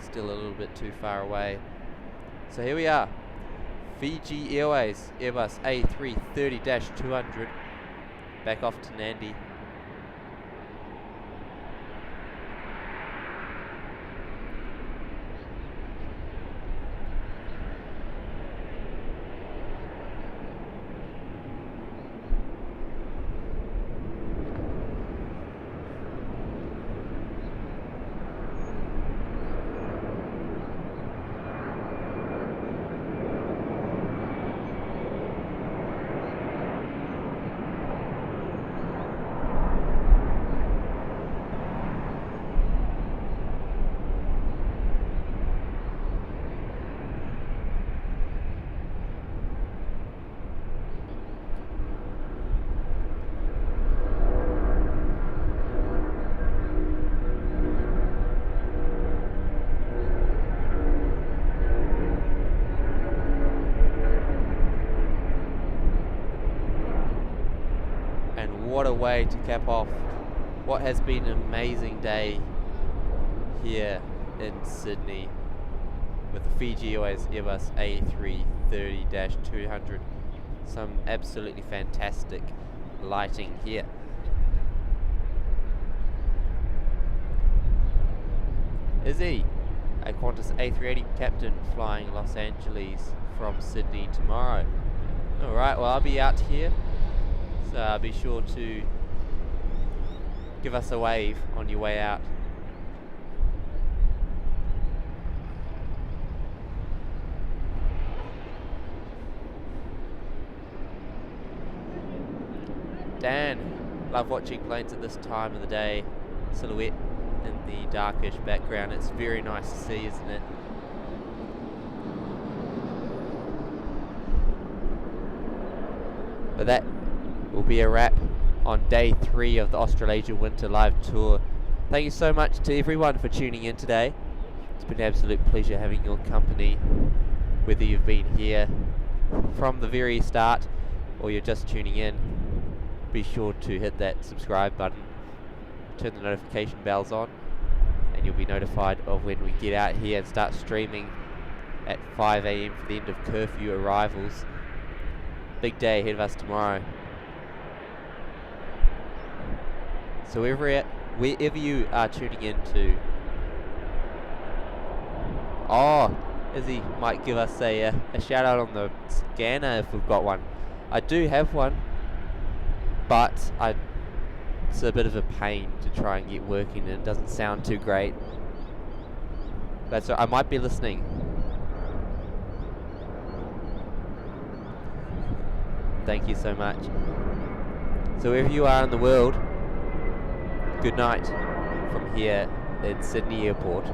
Still a little bit too far away. So here we are. Fiji Airways Airbus A380-200 back off to Nadi. What a way to cap off what has been an amazing day here in Sydney with the Fiji Airways Airbus A330-200. Some absolutely fantastic lighting here. Izzy, a QANTAS A380 captain flying Los Angeles from Sydney tomorrow. Alright, well I'll be out here. So be sure to give us a wave on your way out. Dan, love watching planes at this time of the day. Silhouette in the darkish background. It's very nice to see, isn't it? But that will be a wrap on day 3 of the Australasia Winter Live Tour. Thank you so much to everyone for tuning in today. It's been an absolute pleasure having your company, whether you've been here from the very start or you're just tuning in. Be sure to hit that subscribe button, turn the notification bells on, and you'll be notified of when we get out here and start streaming at 5 AM for the end of curfew arrivals. Big day ahead of us tomorrow. So wherever you are tuning in to, Izzy might give us a shout out on the scanner if we've got one. I do have one, but it's a bit of a pain to try and get working, and it doesn't sound too great. That's right, I might be listening. Thank you so much. So wherever you are in the world, good night from here at Sydney Airport.